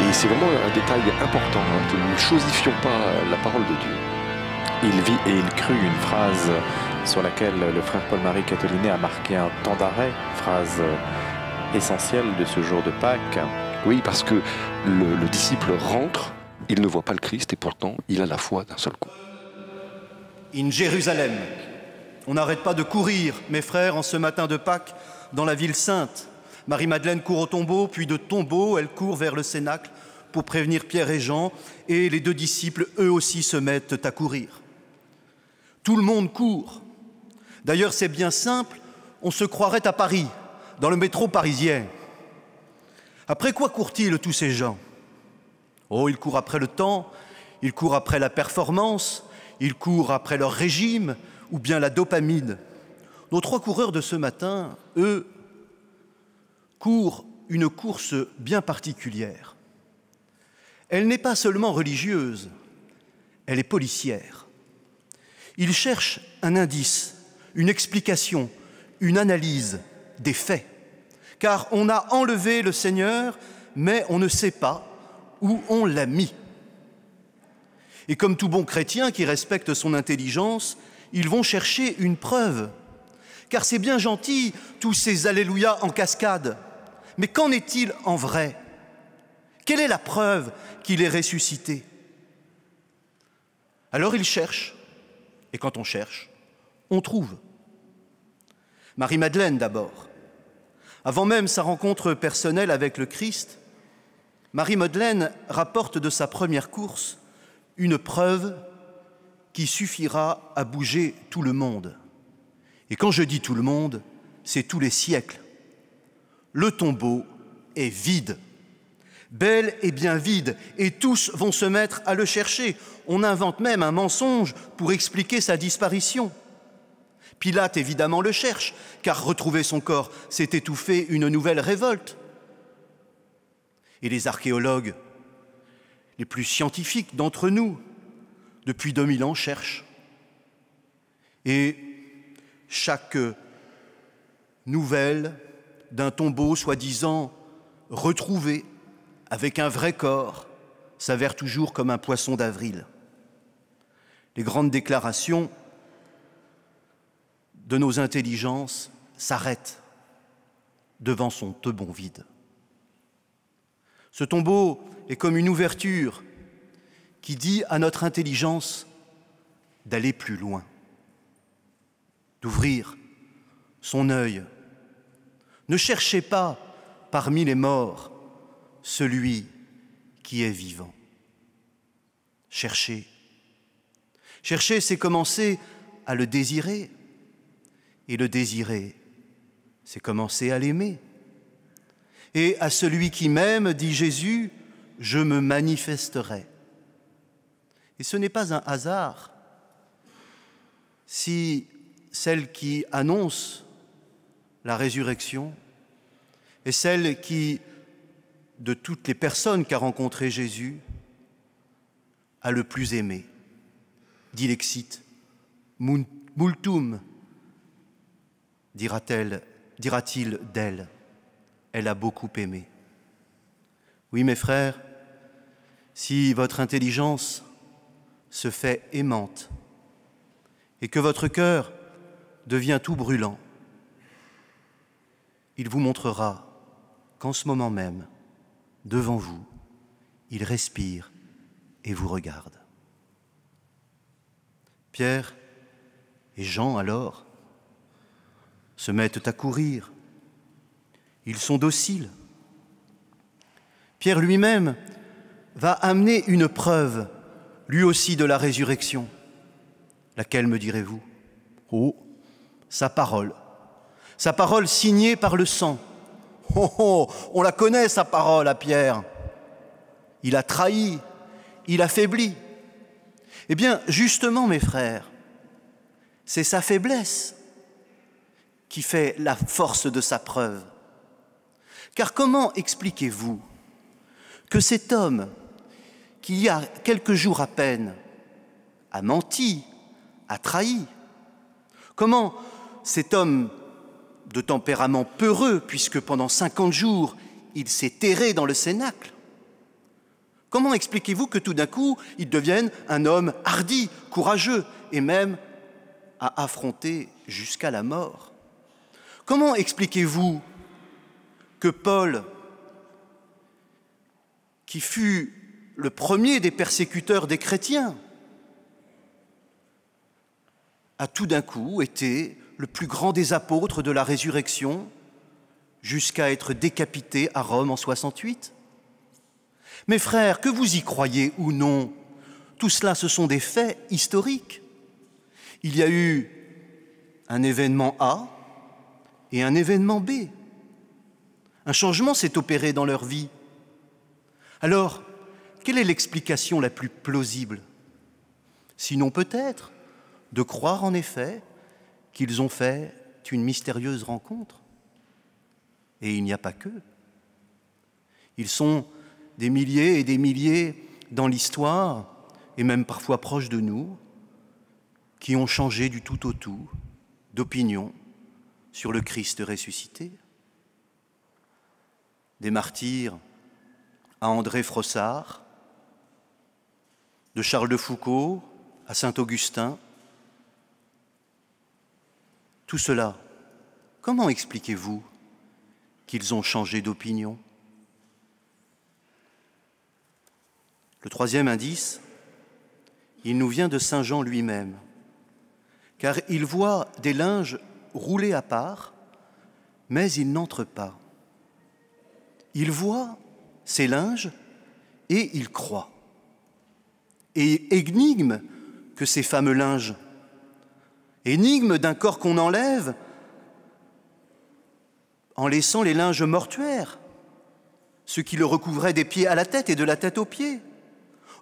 Et c'est vraiment un détail important, hein, que nous ne chosifions pas la parole de Dieu. Il vit et il crut, une phrase sur laquelle le frère Paul-Marie Catolinet a marqué un temps d'arrêt, phrase essentielle de ce jour de Pâques. Oui, parce que le disciple rentre, il ne voit pas le Christ et pourtant il a la foi d'un seul coup. In Jérusalem. On n'arrête pas de courir, mes frères, en ce matin de Pâques, dans la ville sainte. Marie-Madeleine court au tombeau, puis de tombeau, elle court vers le cénacle pour prévenir Pierre et Jean, et les deux disciples, eux aussi, se mettent à courir. Tout le monde court. D'ailleurs, c'est bien simple, on se croirait à Paris, dans le métro parisien. Après quoi courent-ils tous ces gens? Oh, ils courent après le temps, ils courent après la performance, ils courent après leur régime ou bien la dopamine. Nos trois coureurs de ce matin, eux, courent une course bien particulière. Elle n'est pas seulement religieuse, elle est policière. Ils cherchent un indice, une explication, une analyse des faits. Car on a enlevé le Seigneur, mais on ne sait pas où on l'a mis. Et comme tout bon chrétien qui respecte son intelligence, ils vont chercher une preuve. Car c'est bien gentil, tous ces alléluia en cascade. Mais qu'en est-il en vrai? Quelle est la preuve qu'il est ressuscité? Alors ils cherchent. Et quand on cherche, on trouve. Marie-Madeleine d'abord. Avant même sa rencontre personnelle avec le Christ, Marie-Madeleine rapporte de sa première course une preuve qui suffira à bouger tout le monde. Et quand je dis tout le monde, c'est tous les siècles. Le tombeau est vide, bel et bien vide, et tous vont se mettre à le chercher. On invente même un mensonge pour expliquer sa disparition. Pilate, évidemment, le cherche, car retrouver son corps, c'est étouffer une nouvelle révolte. Et les archéologues, les plus scientifiques d'entre nous, depuis 2000 ans, cherchent. Et chaque nouvelle d'un tombeau soi-disant retrouvé avec un vrai corps s'avère toujours comme un poisson d'avril. Les grandes déclarations de nos intelligences s'arrêtent devant son tebon vide. Ce tombeau est comme une ouverture qui dit à notre intelligence d'aller plus loin, d'ouvrir son œil. Ne cherchez pas parmi les morts celui qui est vivant. Cherchez. Chercher, c'est commencer à le désirer. Et le désirer, c'est commencer à l'aimer. Et à celui qui m'aime, dit Jésus, je me manifesterai. Et ce n'est pas un hasard si celle qui annonce la résurrection est celle qui, de toutes les personnes qu'a rencontrées Jésus, a le plus aimé. Dilexit, multum, dira-t-il d'elle. Elle a beaucoup aimé. Oui, mes frères, si votre intelligence se fait aimante et que votre cœur devient tout brûlant, il vous montrera qu'en ce moment même, devant vous, il respire et vous regarde. Pierre et Jean, alors, se mettent à courir. Ils sont dociles. Pierre lui-même va amener une preuve, lui aussi, de la résurrection. Laquelle, me direz-vous? Oh, sa parole signée par le sang. Oh, oh, on la connaît, sa parole, à Pierre. Il a trahi, il affaiblit. Eh bien, justement, mes frères, c'est sa faiblesse qui fait la force de sa preuve. Car comment expliquez-vous que cet homme, qui il y a quelques jours à peine, a menti, a trahi, comment cet homme de tempérament peureux, puisque pendant 50 jours, il s'est terré dans le cénacle, comment expliquez-vous que tout d'un coup, il devienne un homme hardi, courageux, et même à affronter jusqu'à la mort? Comment expliquez-vous que Paul, qui fut le premier des persécuteurs des chrétiens, a tout d'un coup été le plus grand des apôtres de la résurrection, jusqu'à être décapité à Rome en 68? Mes frères, que vous y croyez ou non, tout cela, ce sont des faits historiques. Il y a eu un événement A et un événement B. Un changement s'est opéré dans leur vie. Alors, quelle est l'explication la plus plausible? Sinon peut-être de croire en effet qu'ils ont fait une mystérieuse rencontre. Et il n'y a pas qu'eux. Ils sont des milliers et des milliers dans l'histoire, et même parfois proches de nous, qui ont changé du tout au tout d'opinion sur le Christ ressuscité. Des martyrs à André Frossard, de Charles de Foucault à Saint-Augustin. Tout cela, comment expliquez-vous qu'ils ont changé d'opinion? Le troisième indice, il nous vient de Saint Jean lui-même, car il voit des linges roulés à part, mais il n'entre pas. Il voit ces linges et il croit. Et énigme que ces fameux linges, énigme d'un corps qu'on enlève en laissant les linges mortuaires, ceux qui le recouvraient des pieds à la tête et de la tête aux pieds.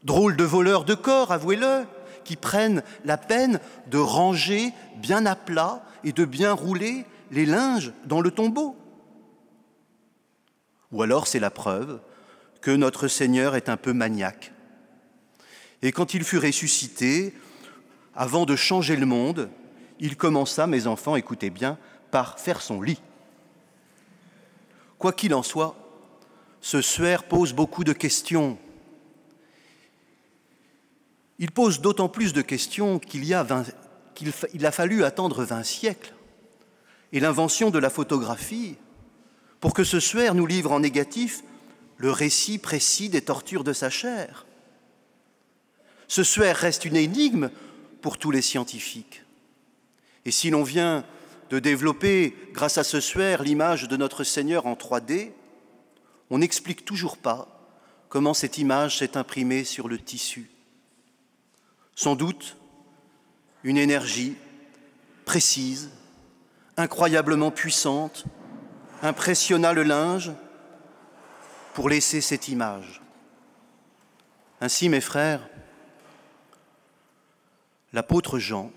Drôle de voleurs de corps, avouez-le, qui prennent la peine de ranger bien à plat et de bien rouler les linges dans le tombeau. Ou alors c'est la preuve que notre Seigneur est un peu maniaque. Et quand il fut ressuscité, avant de changer le monde, il commença, mes enfants, écoutez bien, par faire son lit. Quoi qu'il en soit, ce suaire pose beaucoup de questions. Il pose d'autant plus de questions qu'il a fallu attendre 20 siècles et l'invention de la photographie pour que ce suaire nous livre en négatif le récit précis des tortures de sa chair. Ce suaire reste une énigme pour tous les scientifiques. Et si l'on vient de développer, grâce à ce suaire, l'image de notre Seigneur en 3D, on n'explique toujours pas comment cette image s'est imprimée sur le tissu. Sans doute, une énergie précise, incroyablement puissante, impressionna le linge pour laisser cette image. Ainsi, mes frères, l'apôtre Jean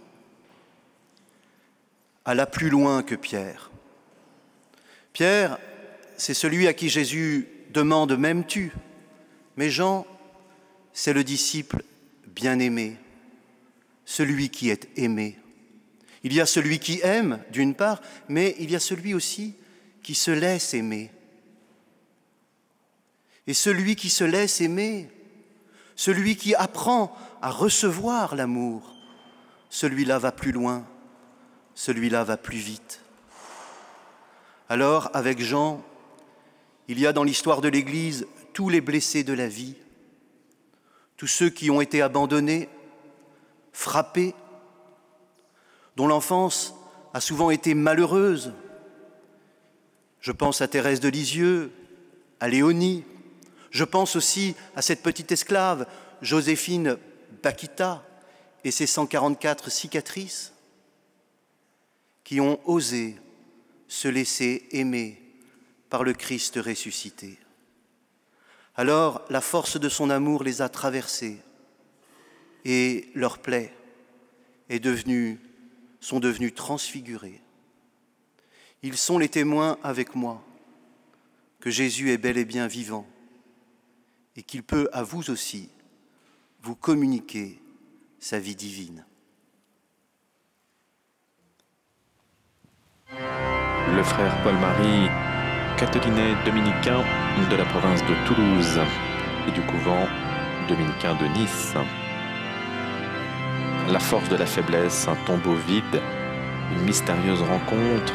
alla plus loin que Pierre. Pierre, c'est celui à qui Jésus demande « M'aimes-tu » mais Jean, c'est le disciple bien-aimé, celui qui est aimé. Il y a celui qui aime, d'une part, mais il y a celui aussi qui se laisse aimer. Et celui qui se laisse aimer, celui qui apprend à recevoir l'amour, celui-là va plus loin, celui-là va plus vite. Alors, avec Jean, il y a dans l'histoire de l'Église tous les blessés de la vie, tous ceux qui ont été abandonnés, frappés, dont l'enfance a souvent été malheureuse. Je pense à Thérèse de Lisieux, à Léonie. Je pense aussi à cette petite esclave, Joséphine Bakhita, et ses 144 cicatrices, qui ont osé se laisser aimer par le Christ ressuscité. Alors, la force de son amour les a traversés et leurs plaies sont devenues transfigurées. Ils sont les témoins avec moi que Jésus est bel et bien vivant et qu'il peut à vous aussi vous communiquer sa vie divine. Le frère Paul-Marie, catholique dominicain de la province de Toulouse et du couvent dominicain de Nice. La force de la faiblesse, un tombeau vide, une mystérieuse rencontre,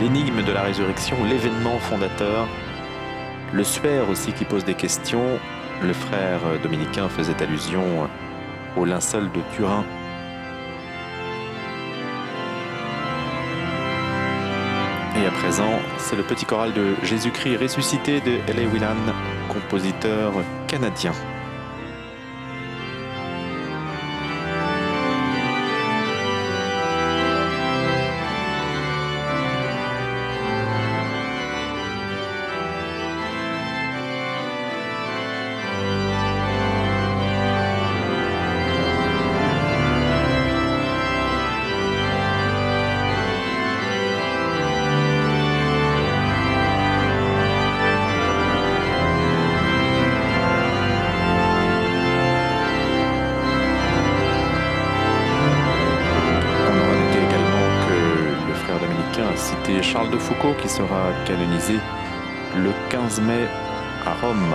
l'énigme de la résurrection, l'événement fondateur, le suaire aussi qui pose des questions. Le frère dominicain faisait allusion au linceul de Turin. Et à présent, c'est le petit choral de Jésus-Christ ressuscité de L.A. Whelan, compositeur canadien. Cité Charles de Foucauld qui sera canonisé le 15 mai à Rome.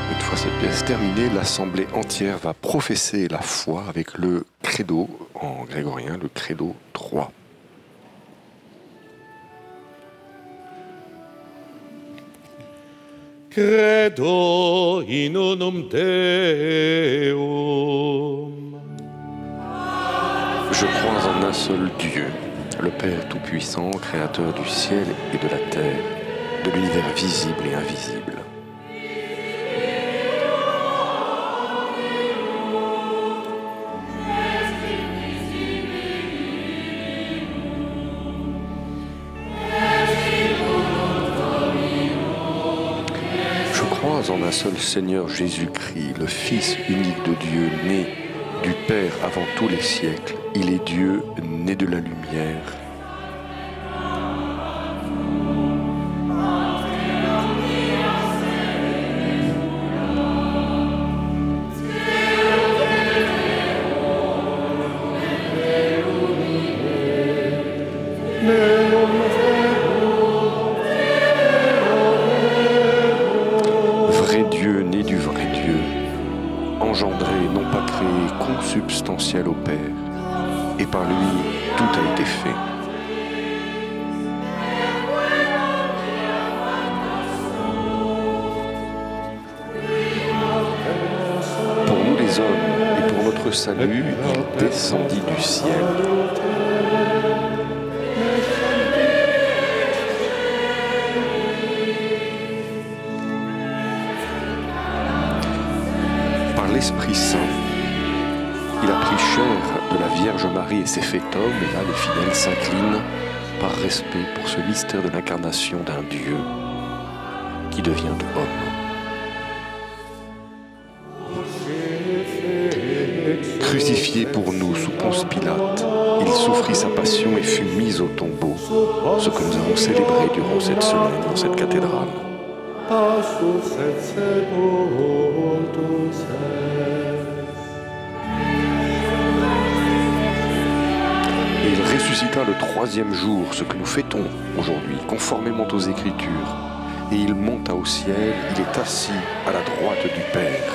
Une fois cette pièce terminée, l'assemblée entière va professer la foi avec le credo, en grégorien, le credo 3. Credo in unum Deum. Je crois en un seul Dieu, le Père Tout-Puissant, Créateur du ciel et de la terre, de l'univers visible et invisible. Je crois en un seul Seigneur Jésus-Christ, le Fils unique de Dieu, né du Père avant tous les siècles. Il est Dieu, né de la lumière. Vrai Dieu, né du vrai Dieu, engendré, non pas créé, consubstantiel au Père. Et par lui, tout a été fait. Pour nous les hommes et pour notre salut, il descendit du ciel. Par l'Esprit Saint, il a pris chair de la Vierge Marie et s'est fait homme, et là les fidèles s'inclinent par respect pour ce mystère de l'incarnation d'un Dieu qui devient homme. Crucifié pour nous sous Ponce Pilate, il souffrit sa passion et fut mis au tombeau, ce que nous avons célébré durant cette semaine dans cette cathédrale. ressuscita le troisième jour, ce que nous fêtons aujourd'hui, conformément aux Écritures. Et il monta au ciel, il est assis à la droite du Père.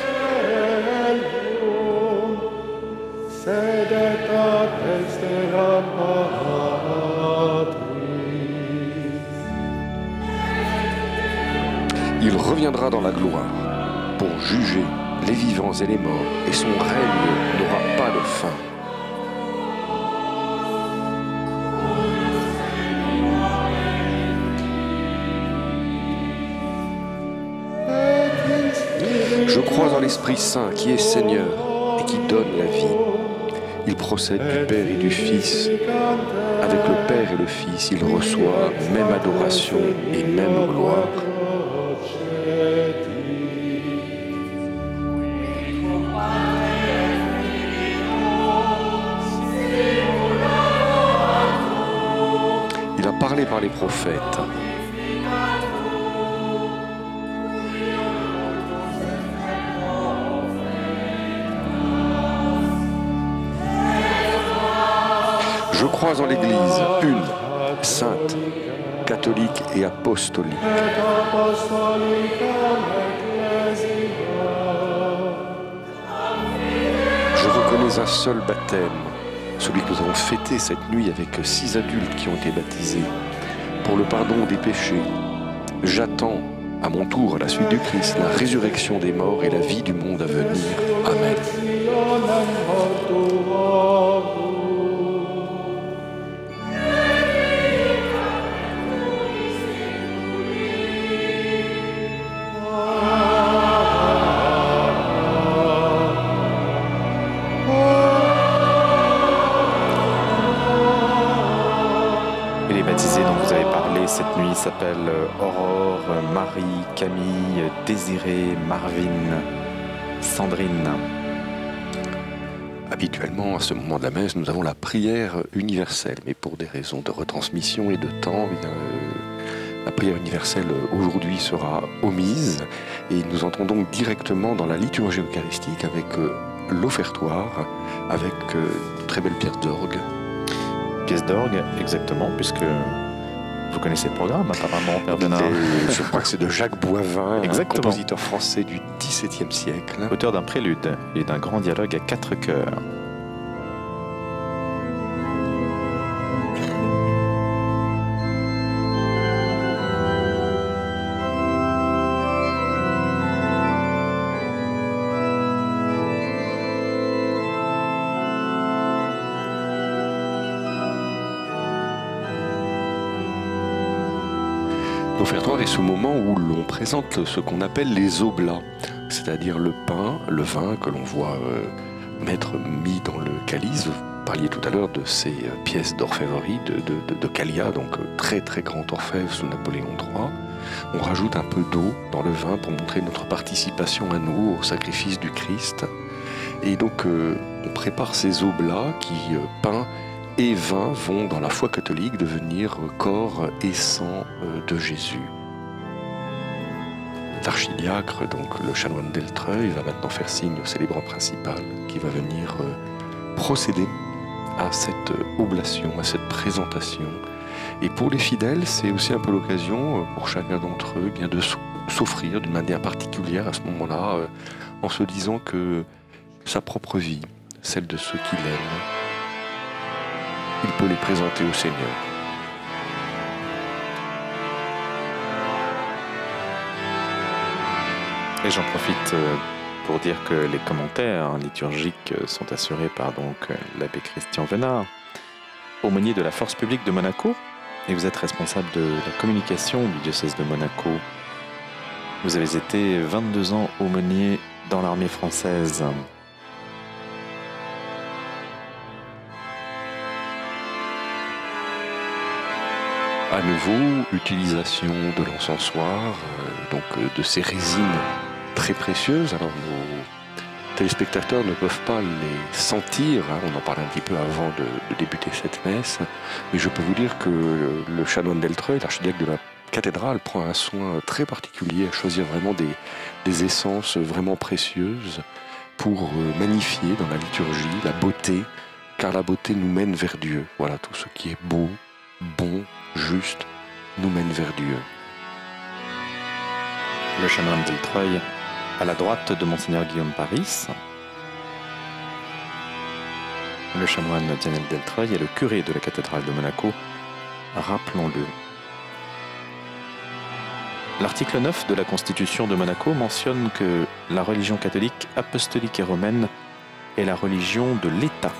Il reviendra dans la gloire pour juger les vivants et les morts, et son règne n'aura pas de fin. Je crois en l'Esprit Saint qui est Seigneur et qui donne la vie. Il procède du Père et du Fils. Avec le Père et le Fils, il reçoit même adoration et même gloire. Il a parlé par les prophètes. Je crois en l'Église, une, sainte, catholique et apostolique. Je reconnais un seul baptême, celui que nous avons fêté cette nuit avec 6 adultes qui ont été baptisés, pour le pardon des péchés. J'attends, à mon tour, à la suite du Christ, la résurrection des morts et la vie du monde à venir. Amen. Cette nuit s'appelle Aurore, Marie, Camille, Désirée, Marvine, Sandrine. Habituellement, à ce moment de la messe, nous avons la prière universelle, mais pour des raisons de retransmission et de temps, la prière universelle aujourd'hui sera omise et nous entrons donc directement dans la liturgie eucharistique avec l'offertoire, avec de très belles pièces d'orgue. Pièces d'orgue, exactement, puisque vous connaissez le programme apparemment, Père Bernard. Je crois que c'est de Jacques Boivin, exactement, un compositeur français du XVIIe siècle. Auteur d'un prélude et d'un grand dialogue à 4 chœurs. L'offertoire est ce moment où l'on présente ce qu'on appelle les oblats, c'est-à-dire le pain, le vin que l'on voit mettre mis dans le calice. Vous parliez tout à l'heure de ces pièces d'orfèvrerie de Callia, donc très très grand orfèvre sous Napoléon III. On rajoute un peu d'eau dans le vin pour montrer notre participation à nous au sacrifice du Christ. Et donc on prépare ces oblats qui, pain et vin, vont dans la foi catholique devenir corps et sang de Jésus. L'archidiacre, donc le chanoine d'Eltreuil, va maintenant faire signe au célébrant principal qui va venir procéder à cette oblation, à cette présentation. Et pour les fidèles, c'est aussi un peu l'occasion pour chacun d'entre eux de s'offrir d'une manière particulière à ce moment-là, en se disant que sa propre vie, celle de ceux qui l'aiment, il peut les présenter au Seigneur. Et j'en profite pour dire que les commentaires liturgiques sont assurés par l'abbé Christian Venard, aumônier de la Force publique de Monaco, et vous êtes responsable de la communication du diocèse de Monaco. Vous avez été 22 ans aumônier dans l'armée française. À nouveau, utilisation de l'encensoir, de ces résines très précieuses. Alors nos téléspectateurs ne peuvent pas les sentir, on en parlait un petit peu avant de débuter cette messe, mais je peux vous dire que le chanoine d'Eltreuil, l'archidiacre de la cathédrale, prend un soin très particulier à choisir vraiment des essences vraiment précieuses pour magnifier dans la liturgie la beauté car la beauté nous mène vers Dieu. Voilà, tout ce qui est beau, bon, juste, nous mène vers Dieu. Le chanoine Deltreuil, à la droite de Monseigneur Guillaume Paris. Le chanoine Daniel Deltreuil est le curé de la cathédrale de Monaco, rappelons-le. L'article 9 de la Constitution de Monaco mentionne que la religion catholique, apostolique et romaine est la religion de l'État.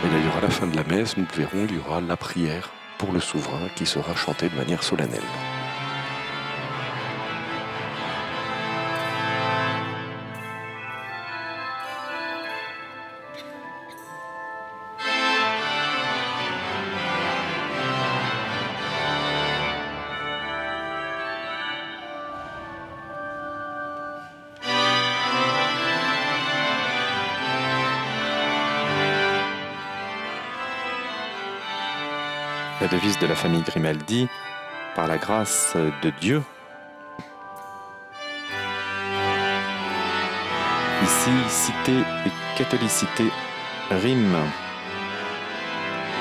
Et d'ailleurs, à la fin de la messe, nous verrons, il y aura la prière pour le souverain qui sera chantée de manière solennelle. La devise de la famille Grimaldi, par la grâce de Dieu. Ici, cité et catholicité riment.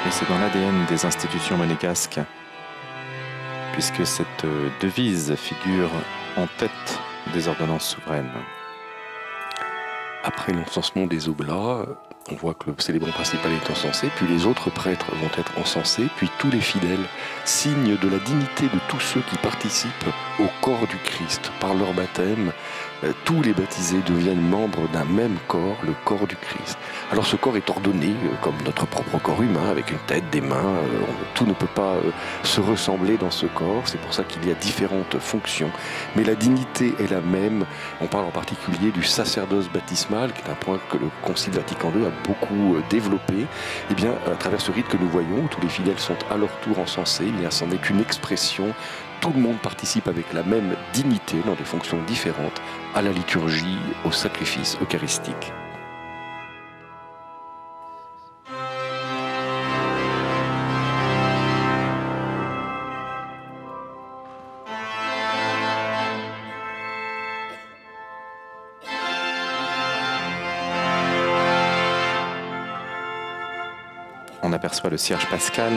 Et c'est dans l'ADN des institutions monégasques, puisque cette devise figure en tête des ordonnances souveraines. Après l'encensement des oblats, on voit que le célébrant principal est encensé, puis les autres prêtres vont être encensés, puis tous les fidèles, signe de la dignité de tous ceux qui participent au corps du Christ. Par leur baptême, tous les baptisés deviennent membres d'un même corps, le corps du Christ. Alors ce corps est ordonné comme notre propre corps humain, avec une tête, des mains, tout ne peut pas se ressembler dans ce corps, c'est pour ça qu'il y a différentes fonctions, mais la dignité est la même. On parle en particulier du sacerdoce baptismal, qui est un point que le Concile Vatican II a beaucoup développé. Et bien, à travers ce rite que nous voyons, où tous les fidèles sont à leur tour encensés, il n'y a c'en est qu'une expression. Tout le monde participe avec la même dignité, dans des fonctions différentes, à la liturgie, au sacrifice eucharistique. On aperçoit le cierge pascal,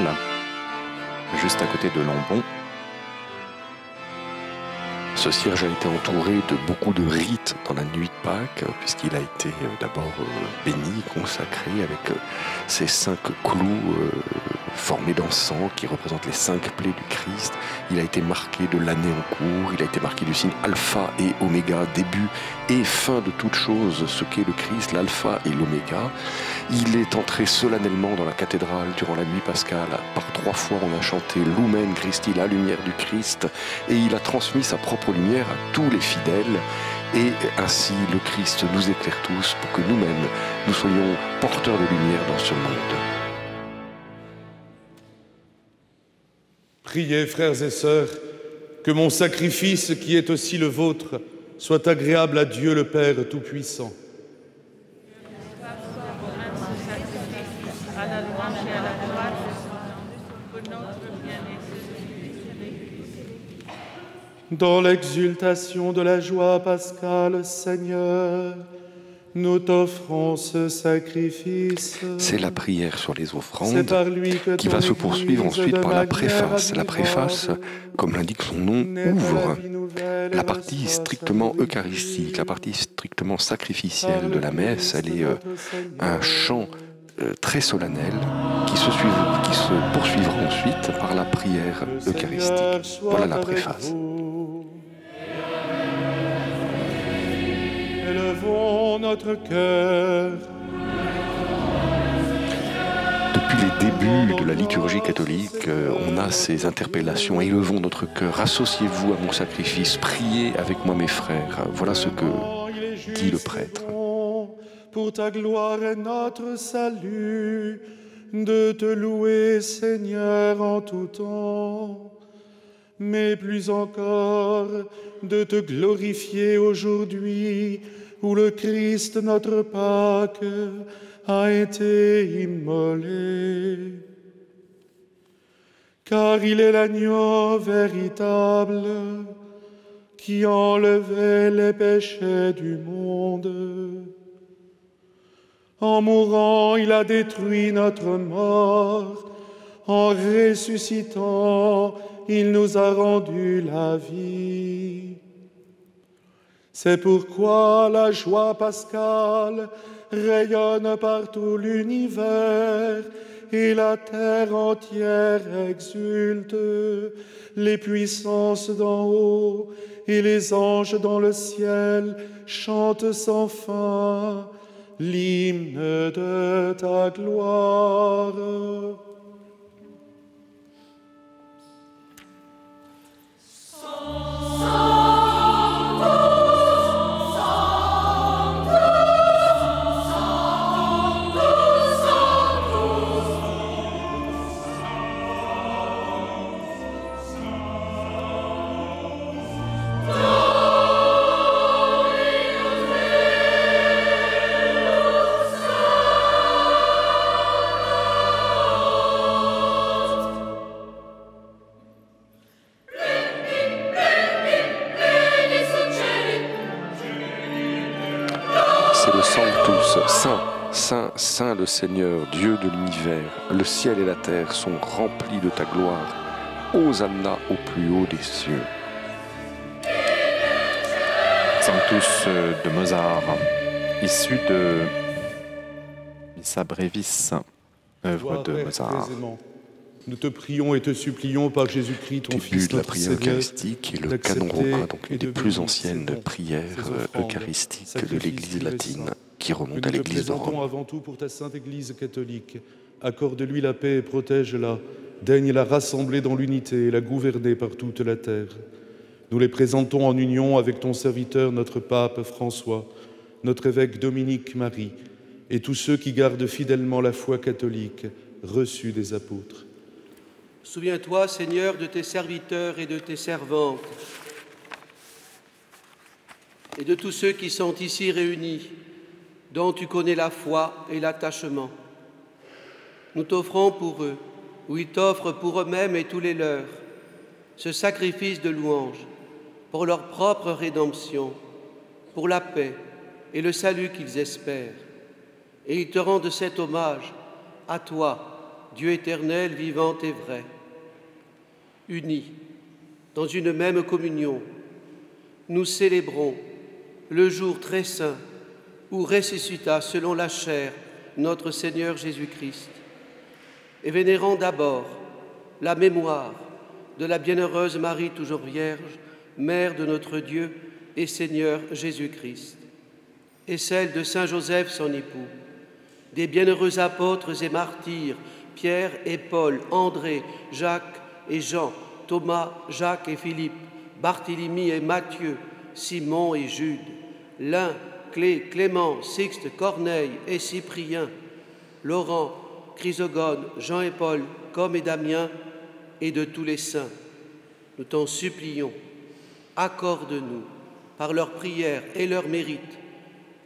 juste à côté de Lombon. Ce cierge a été entouré de beaucoup de rites dans la nuit de Pâques, puisqu'il a été d'abord béni, consacré avec ces 5 clous formés d'encens qui représentent les 5 plaies du Christ. Il a été marqué de l'année en cours, il a été marqué du signe alpha et oméga, début et fin de toute chose, ce qu'est le Christ, l'alpha et l'oméga. Il est entré solennellement dans la cathédrale durant la nuit pascale. Par 3 fois, on a chanté Lumen Christi, la lumière du Christ, et il a transmis sa propre lumière à tous les fidèles. Et ainsi, le Christ nous éclaire tous pour que nous-mêmes, nous soyons porteurs de lumière dans ce monde. Priez, frères et sœurs, que mon sacrifice, qui est aussi le vôtre, soit agréable à Dieu le Père Tout-Puissant. Dans l'exultation de la joie pascale, Seigneur, nous t'offrons ce sacrifice. C'est la prière sur les offrandes qui va se poursuivre ensuite par la préface. La préface, comme l'indique son nom, ouvre la partie strictement eucharistique, la partie strictement sacrificielle de la messe. Elle est un chant très solennel qui se poursuivra ensuite par la prière eucharistique. Voilà la préface. Élevons notre cœur. Depuis les débuts de la liturgie catholique, on a ces interpellations. Élevons notre cœur, associez-vous à mon sacrifice, priez avec moi mes frères. Voilà ce que dit le prêtre. Pour ta gloire et notre salut, de te louer, Seigneur, en tout temps, mais plus encore de te glorifier aujourd'hui, où le Christ, notre Pâque, a été immolé. Car il est l'agneau véritable qui enlevait les péchés du monde. En mourant, il a détruit notre mort. En ressuscitant, il nous a rendu la vie. C'est pourquoi la joie pascale rayonne par tout l'univers et la terre entière exulte. Les puissances d'en haut et les anges dans le ciel chantent sans fin l'hymne de ta gloire. Saint le Seigneur, Dieu de l'univers, le ciel et la terre sont remplis de ta gloire. Hosanna au plus haut des cieux. Sanctus de Mozart, issu de Missa Brevis, œuvre de Mozart. Nous te prions et te supplions par Jésus-Christ, ton Fils, de la notre prière Seigneur, eucharistique et le canon romain, donc une des plus anciennes prières eucharistiques de l'Église latine, qui remonte à l'Église de Rome. Nous te présentons avant tout pour ta sainte Église catholique. Accorde-lui la paix et protège-la. Daigne la rassembler dans l'unité et la gouverner par toute la terre. Nous les présentons en union avec ton serviteur, notre pape François, notre évêque Dominique Marie, et tous ceux qui gardent fidèlement la foi catholique reçue des apôtres. Souviens-toi, Seigneur, de tes serviteurs et de tes servantes, et de tous ceux qui sont ici réunis, dont tu connais la foi et l'attachement. Nous t'offrons pour eux, ou ils t'offrent pour eux-mêmes et tous les leurs, ce sacrifice de louange, pour leur propre rédemption, pour la paix et le salut qu'ils espèrent. Et ils te rendent cet hommage à toi, Dieu éternel, vivant et vrai. Unis dans une même communion, nous célébrons le jour très saint où ressuscita selon la chair notre Seigneur Jésus-Christ, et vénérons d'abord la mémoire de la bienheureuse Marie toujours vierge, Mère de notre Dieu et Seigneur Jésus-Christ, et celle de Saint Joseph son époux, des bienheureux apôtres et martyrs, Pierre et Paul, André, Jacques et Jean, Thomas, Jacques et Philippe, Barthélemy et Matthieu, Simon et Jude, Lin, Clé, Clément, Sixte, Corneille et Cyprien, Laurent, Chrysogone, Jean et Paul, Com et Damien, et de tous les saints. Nous t'en supplions, accorde-nous, par leurs prières et leurs mérites,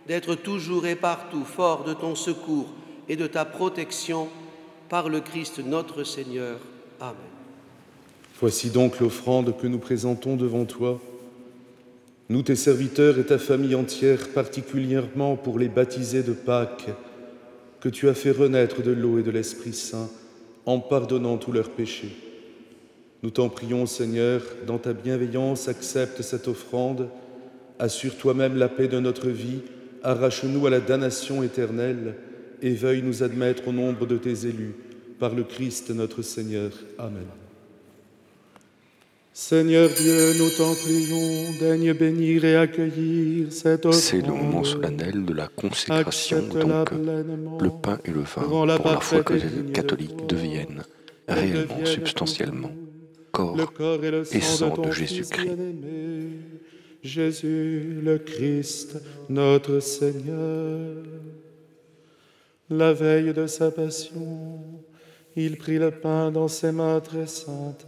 d'être toujours et partout forts de ton secours et de ta protection, par le Christ notre Seigneur. Amen. Voici donc l'offrande que nous présentons devant toi. Nous, tes serviteurs et ta famille entière, particulièrement pour les baptisés de Pâques, que tu as fait renaître de l'eau et de l'Esprit Saint, en pardonnant tous leurs péchés. Nous t'en prions, Seigneur, dans ta bienveillance, accepte cette offrande, assure toi-même la paix de notre vie, arrache-nous à la damnation éternelle, et veuille nous admettre au nombre de tes élus, par le Christ notre Seigneur. Amen. Seigneur Dieu, nous t'en prions, daigne bénir et accueillir cette offrande. C'est le moment solennel de la consécration, donc le pain et le vin pour la foi catholique deviennent réellement, substantiellement, corps et sang de Jésus-Christ. Jésus le Christ, notre Seigneur. La veille de sa passion, il prit le pain dans ses mains très saintes,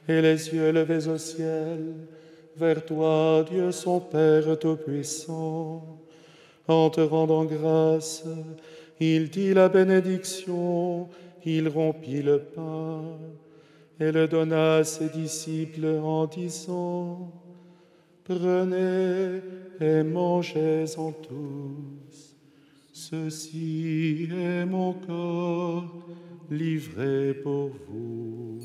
et les yeux levés au ciel, vers toi, Dieu son Père Tout-Puissant. En te rendant grâce, il dit la bénédiction, il rompit le pain, et le donna à ses disciples en disant: Prenez et mangez-en tous. Ceci est mon corps livré pour vous.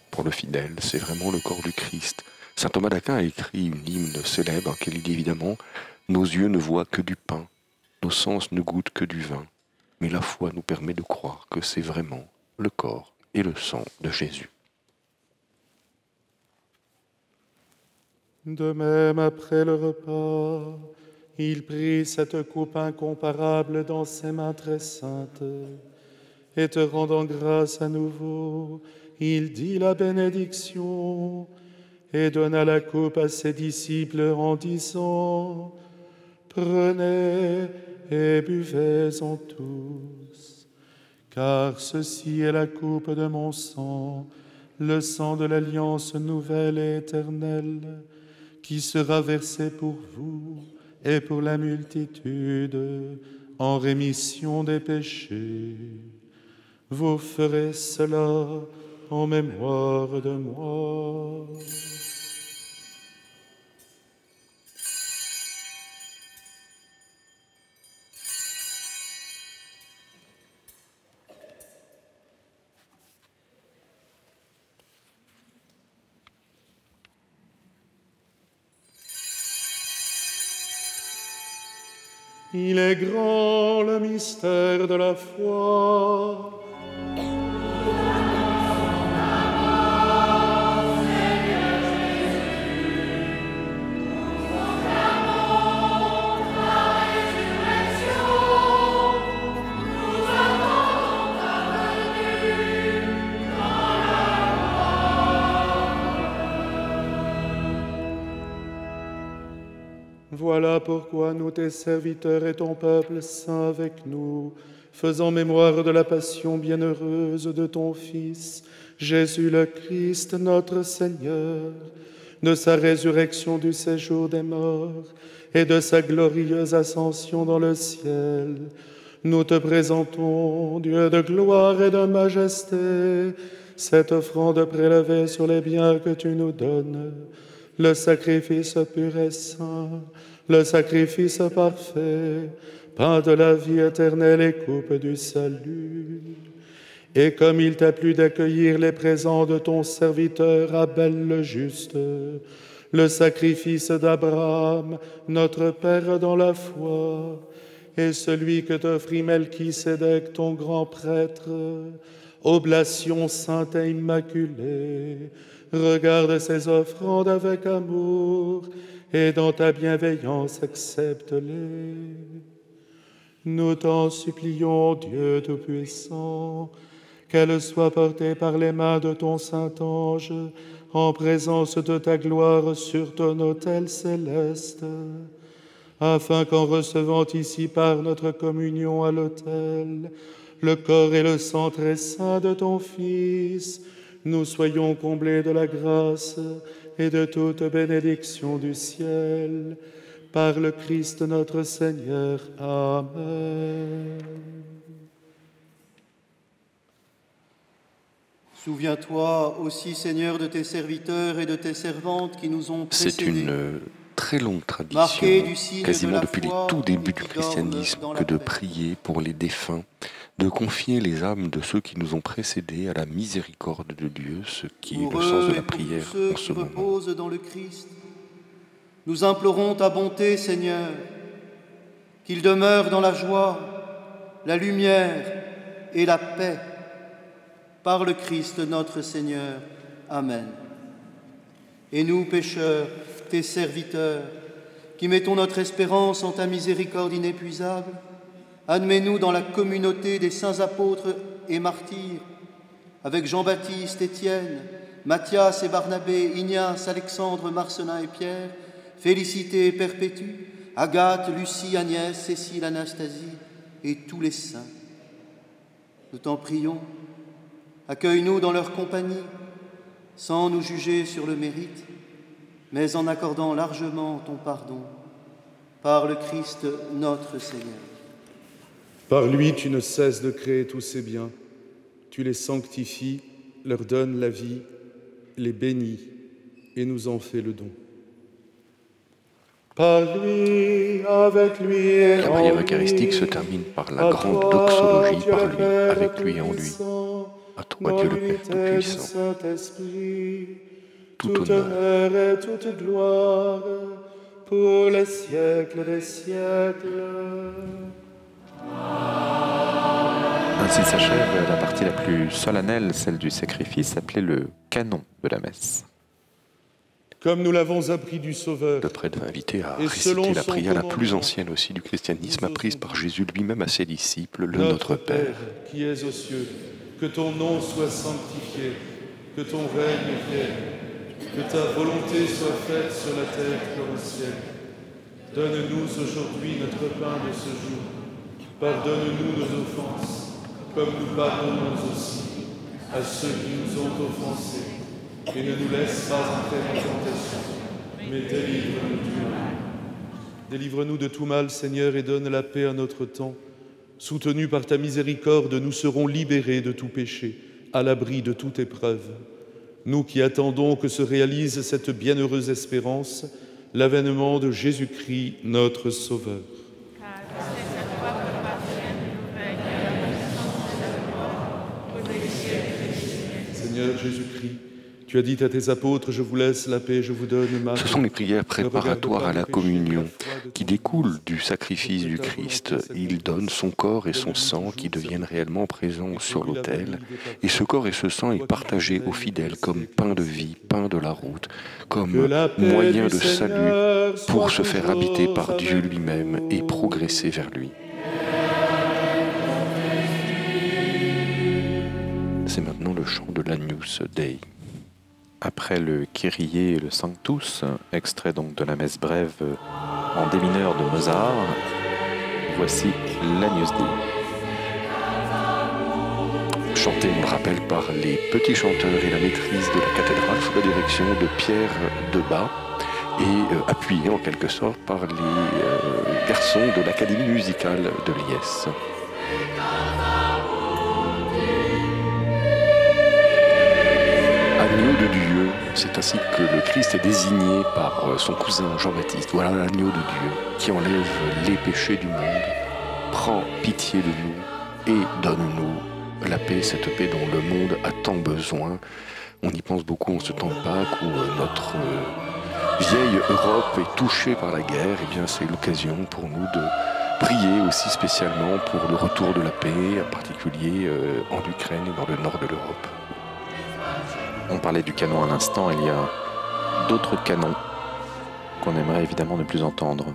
Pour le fidèle, c'est vraiment le corps du Christ. Saint Thomas d'Aquin a écrit une hymne célèbre qui dit évidemment « Nos yeux ne voient que du pain, nos sens ne goûtent que du vin, mais la foi nous permet de croire que c'est vraiment le corps et le sang de Jésus. » De même, après le repas, il prit cette coupe incomparable dans ses mains très saintes, et te rendant grâce à nouveau, il dit la bénédiction et donna la coupe à ses disciples en disant « Prenez et buvez-en tous, car ceci est la coupe de mon sang, le sang de l'alliance nouvelle et éternelle, qui sera versé pour vous et pour la multitude en rémission des péchés. Vous ferez cela en mémoire de moi. » Il est grand le mystère de la foi. Voilà pourquoi nous, tes serviteurs et ton peuple saint avec nous, faisant mémoire de la passion bienheureuse de ton Fils, Jésus le Christ, notre Seigneur, de sa résurrection du séjour des morts et de sa glorieuse ascension dans le ciel, nous te présentons, Dieu de gloire et de majesté, cette offrande prélevée sur les biens que tu nous donnes, le sacrifice pur et saint, le sacrifice parfait, pain de la vie éternelle et coupe du salut. Et comme il t'a plu d'accueillir les présents de ton serviteur Abel le juste, le sacrifice d'Abraham, notre Père dans la foi, et celui que t'offrit Melchisédek, ton grand prêtre, oblation sainte et immaculée, regarde ces offrandes avec amour et dans ta bienveillance accepte-les. Nous t'en supplions, Dieu Tout-Puissant, qu'elles soient portées par les mains de ton Saint-Ange en présence de ta gloire sur ton autel céleste, afin qu'en recevant ici par notre communion à l'autel le corps et le sang très saint de ton Fils, nous soyons comblés de la grâce et de toute bénédiction du ciel, par le Christ notre Seigneur. Amen. Souviens-toi aussi, Seigneur, de tes serviteurs et de tes servantes qui nous ont précédés. C'est une très longue tradition, quasiment depuis les tout débuts du christianisme, que de prier pour les défunts, de confier les âmes de ceux qui nous ont précédés à la miséricorde de Dieu, ce qui est le sens de la prière en ce moment. Reposent dans le Christ. Nous implorons ta bonté, Seigneur, qu'ils demeurent dans la joie, la lumière et la paix, par le Christ notre Seigneur. Amen. Et nous, pécheurs, tes serviteurs, qui mettons notre espérance en ta miséricorde inépuisable, admets-nous dans la communauté des saints apôtres et martyrs, avec Jean-Baptiste, Étienne, Matthias et Barnabé, Ignace, Alexandre, Marcelin et Pierre, Félicité et Perpétue, Agathe, Lucie, Agnès, Cécile, Anastasie et tous les saints. Nous t'en prions, accueille-nous dans leur compagnie, sans nous juger sur le mérite, mais en accordant largement ton pardon, par le Christ notre Seigneur. Par lui, tu ne cesses de créer tous ces biens. Tu les sanctifies, leur donnes la vie, les bénis et nous en fais le don. Par lui, avec lui et La prière eucharistique se termine par la grande doxologie, par lui, avec lui et en lui. À toi, Dieu le Père Tout-Puissant, tout honneur et toute gloire pour les siècles des siècles. Ainsi s'achève la partie la plus solennelle, celle du sacrifice, appelée le canon de la messe. Comme nous l'avons appris du Sauveur, Le prêtre va inviter à Et selon réciter la son prière la plus commandement, ancienne aussi du christianisme, apprise par Jésus lui-même à ses disciples, le Notre Notre Père. qui es aux cieux, que ton nom soit sanctifié, que ton règne vienne, que ta volonté soit faite sur la terre comme au ciel. Donne-nous aujourd'hui notre pain de ce jour. Pardonne-nous nos offenses, comme nous pardonnons aussi à ceux qui nous ont offensés. Et ne nous laisse pas entrer en tentation, mais délivre-nous du mal. Délivre-nous de tout mal, Seigneur, et donne la paix à notre temps. Soutenus par ta miséricorde, nous serons libérés de tout péché, à l'abri de toute épreuve. Nous qui attendons que se réalise cette bienheureuse espérance, l'avènement de Jésus-Christ, notre Sauveur. Seigneur Jésus-Christ, tu as dit à tes apôtres, je vous laisse la paix, je vous donne ma paix. Ce sont les prières préparatoires à la communion qui découlent du sacrifice du Christ. Il donne son corps et son sang qui deviennent réellement présents sur l'autel. Et ce corps et ce sang est partagé aux fidèles comme pain de vie, pain de la route, comme moyen de salut pour se faire habiter par Dieu lui-même et progresser vers lui. C'est maintenant le chant de l'Agnus Dei. Après le Kyrie et le Sanctus, extrait donc de la messe brève en dé mineur de Mozart, voici l'Agnus Dei. Chanté, on le rappelle, par les petits chanteurs et la maîtrise de la cathédrale sous la direction de Pierre Debat et appuyé en quelque sorte par les garçons de l'Académie musicale de Liesse. Agneau de Dieu, c'est ainsi que le Christ est désigné par son cousin Jean-Baptiste. Voilà l'agneau de Dieu qui enlève les péchés du monde, prend pitié de nous et donne-nous la paix, cette paix dont le monde a tant besoin. On y pense beaucoup en ce temps de Pâques où notre vieille Europe est touchée par la guerre. Et bien c'est l'occasion pour nous de prier aussi spécialement pour le retour de la paix, en particulier en Ukraine et dans le nord de l'Europe. On parlait du canon à l'instant, il y a d'autres canons qu'on aimerait évidemment ne plus entendre.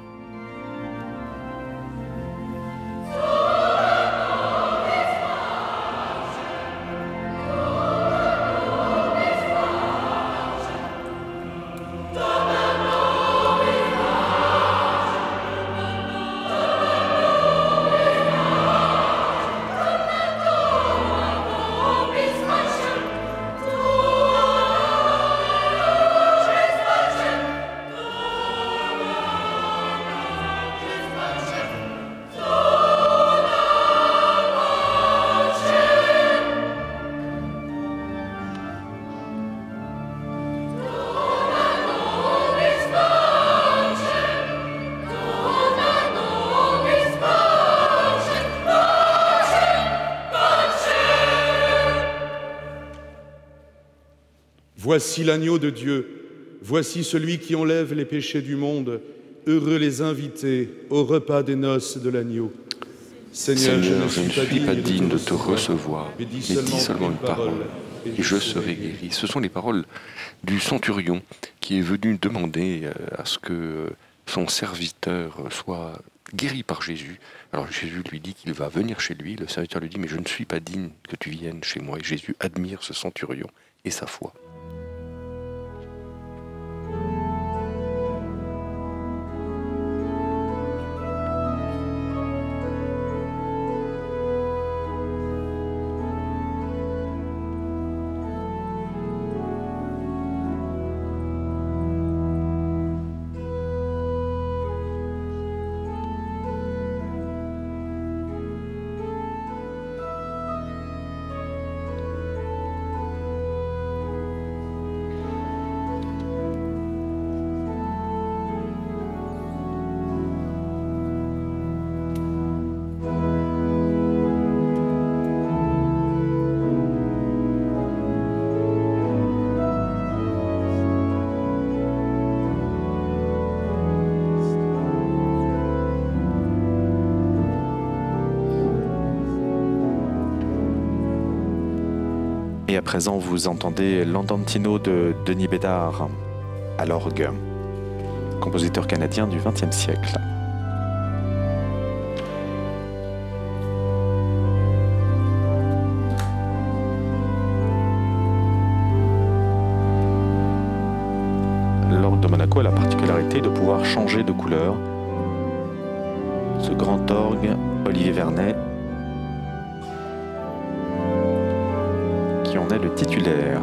Voici l'agneau de Dieu, voici celui qui enlève les péchés du monde. Heureux les invités au repas des noces de l'agneau. Seigneur, je ne suis pas digne de te recevoir, mais dis seulement une parole, et je serai guéri. Ce sont les paroles du centurion qui est venu demander à ce que son serviteur soit guéri par Jésus. Alors Jésus lui dit qu'il va venir chez lui. Le serviteur lui dit « Mais je ne suis pas digne que tu viennes chez moi. » Et Jésus admire ce centurion et sa foi. Et à présent, vous entendez l'Andantino de Denis Bédard à l'orgue, compositeur canadien du XXe siècle. L'orgue de Monaco a la particularité de pouvoir changer de couleur. Ce grand orgue, Olivier Vernet, qui en est le titulaire.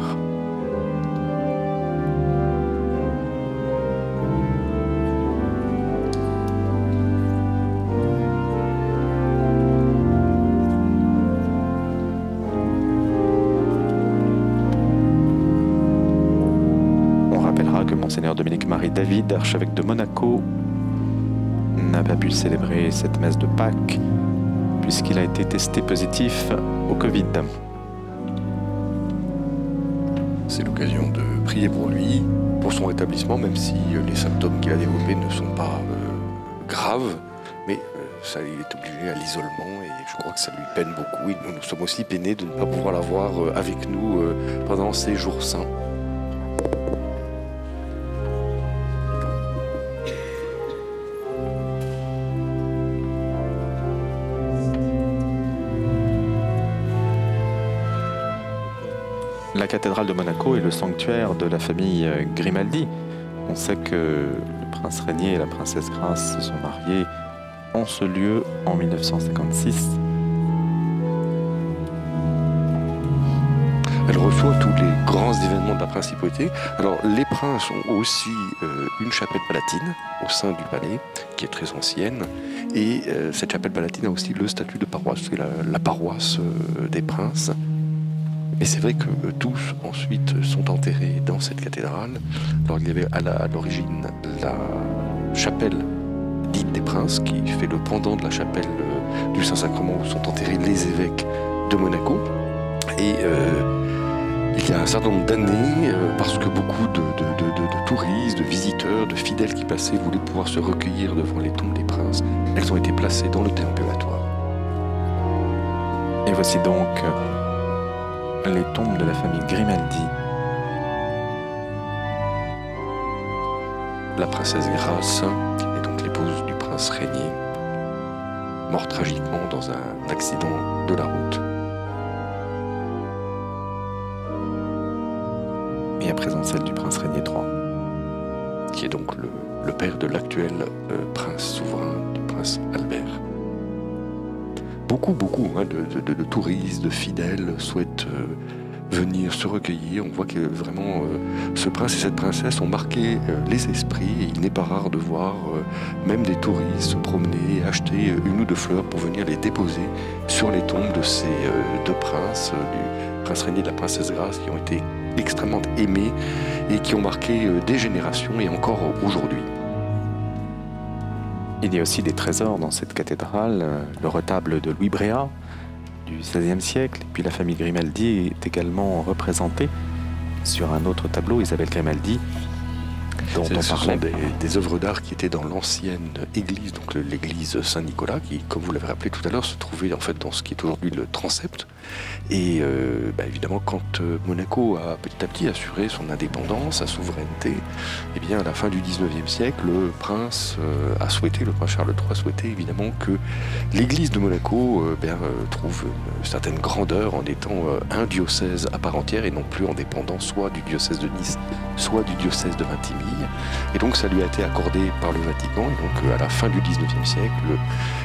On rappellera que Monseigneur Dominique-Marie David, archevêque de Monaco, n'a pas pu célébrer cette messe de Pâques puisqu'il a été testé positif au Covid. C'est l'occasion de prier pour lui, pour son rétablissement, même si les symptômes qu'il a développés ne sont pas graves, mais ça, il est obligé à l'isolement et je crois que ça lui peine beaucoup. Et nous sommes aussi peinés de ne pas pouvoir l'avoir avec nous pendant ces jours saints. La cathédrale de Monaco est le sanctuaire de la famille Grimaldi. On sait que le prince Régnier et la princesse Grace se sont mariés en ce lieu en 1956. Elle reçoit tous les grands événements de la principauté. Alors, les princes ont aussi une chapelle palatine au sein du palais, qui est très ancienne. Et cette chapelle palatine a aussi le statut de paroisse, c'est la paroisse des princes. Mais c'est vrai que tous, ensuite, sont enterrés dans cette cathédrale. Alors, il y avait à l'origine la chapelle dite des princes, qui fait le pendant de la chapelle du Saint-Sacrement, où sont enterrés les évêques de Monaco. Et il y a un certain nombre d'années, parce que beaucoup de touristes, de visiteurs, de fidèles qui passaient voulaient pouvoir se recueillir devant les tombes des princes, elles ont été placées dans le déambulatoire. Et voici donc les tombes de la famille Grimaldi. La princesse Grace, qui est donc l'épouse du prince Régnier, morte tragiquement dans un accident de la route. Et à présent celle du prince Régnier III, qui est donc le père de l'actuel prince souverain, du prince Albert. Beaucoup de touristes, de fidèles souhaitent venir se recueillir. On voit que vraiment ce prince et cette princesse ont marqué les esprits. Et il n'est pas rare de voir même des touristes se promener, acheter une ou deux fleurs pour venir les déposer sur les tombes de ces deux princes, du prince Régnier et de la princesse Grace, qui ont été extrêmement aimés et qui ont marqué des générations et encore aujourd'hui. Il y a aussi des trésors dans cette cathédrale, le retable de Louis Bréa du XVIe siècle, et puis la famille Grimaldi est également représentée sur un autre tableau, Isabelle Grimaldi, dont on ce parlait. sont des œuvres d'art qui étaient dans l'ancienne église, donc l'église Saint-Nicolas, qui, comme vous l'avez rappelé tout à l'heure, se trouvait en fait dans ce qui est aujourd'hui le transept. Et évidemment, quand Monaco a petit à petit assuré son indépendance, sa souveraineté, eh bien, à la fin du XIXe siècle, le prince Charles III a souhaité évidemment que l'église de Monaco trouve une certaine grandeur en étant un diocèse à part entière et non plus en dépendant soit du diocèse de Nice, soit du diocèse de Vintimille. Et donc ça lui a été accordé par le Vatican. Et donc à la fin du XIXe siècle,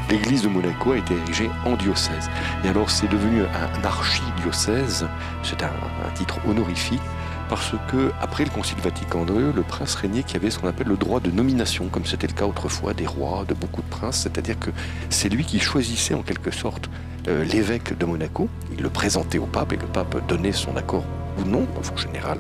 l'église de Monaco a été érigée en diocèse. Et alors c'est devenu un archidiocèse, c'est un titre honorifique, parce que après le Concile Vatican II, le prince Régnier qui avait ce qu'on appelle le droit de nomination, comme c'était le cas autrefois des rois, de beaucoup de princes, c'est-à-dire que c'est lui qui choisissait en quelque sorte l'évêque de Monaco, il le présentait au pape et le pape donnait son accord ou non, en général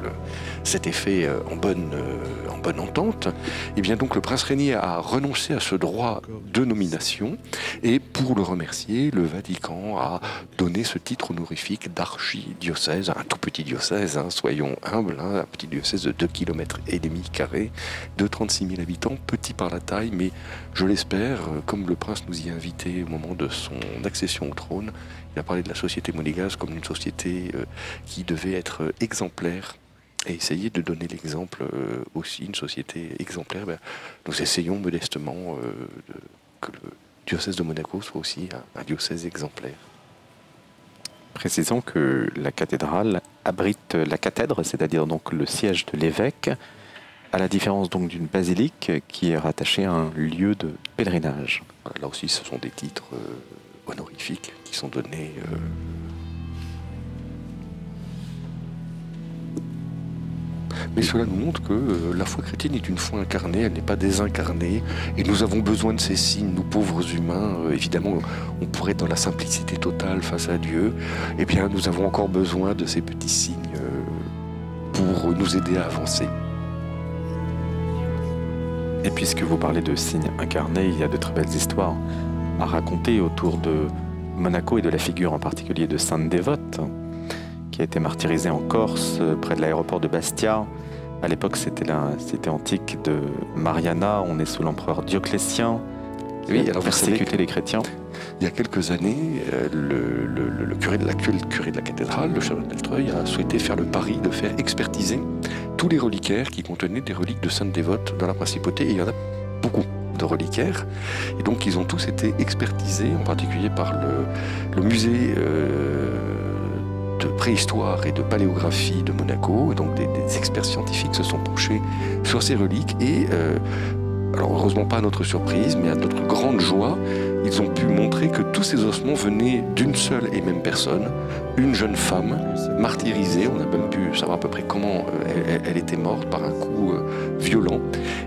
c'était fait en bonne entente, et bien donc le prince régnier a renoncé à ce droit de nomination, et pour le remercier, le Vatican a donné ce titre honorifique d'archidiocèse, un tout petit diocèse, hein, soyons humbles, hein, un petit diocèse de 2,5 km de 36 000 habitants, petit par la taille, mais je l'espère, comme le prince nous y a invités au moment de son accession au trône, il a parlé de la société monégasque comme une société qui devait être exemplaire et essayer de donner l'exemple aussi, une société exemplaire. Nous essayons modestement que le diocèse de Monaco soit aussi un diocèse exemplaire. Précisons que la cathédrale abrite la cathèdre, c'est-à-dire donc le siège de l'évêque, à la différence donc d'une basilique qui est rattachée à un lieu de pèlerinage. Là aussi, ce sont des titres honorifiques qui sont donnés. Mais cela nous montre que la foi chrétienne est une foi incarnée, elle n'est pas désincarnée, et nous avons besoin de ces signes, nous pauvres humains. Évidemment, on pourrait être dans la simplicité totale face à Dieu. Eh bien, nous avons encore besoin de ces petits signes pour nous aider à avancer. Et puisque vous parlez de signes incarnés, il y a de très belles histoires à raconter autour de Monaco et de la figure en particulier de Sainte Dévote, qui a été martyrisée en Corse, près de l'aéroport de Bastia. À l'époque, c'était la cité antique de Mariana. On est sous l'empereur Dioclétien, qui a persécuté les chrétiens. Il y a quelques années, l'actuel curé de la cathédrale, le chanoine d'Altreuil, a souhaité faire le pari de faire expertiser tous les reliquaires qui contenaient des reliques de Sainte Dévote dans la principauté. Et il y en a beaucoup de reliquaires. Et donc, ils ont tous été expertisés, en particulier par le musée de préhistoire et de paléographie de Monaco. Et donc, des experts scientifiques se sont penchés sur ces reliques et alors heureusement pas à notre surprise, mais à notre grande joie, ils ont pu montrer que tous ces ossements venaient d'une seule et même personne, une jeune femme martyrisée. On a même pu savoir à peu près comment elle était morte, par un coup violent.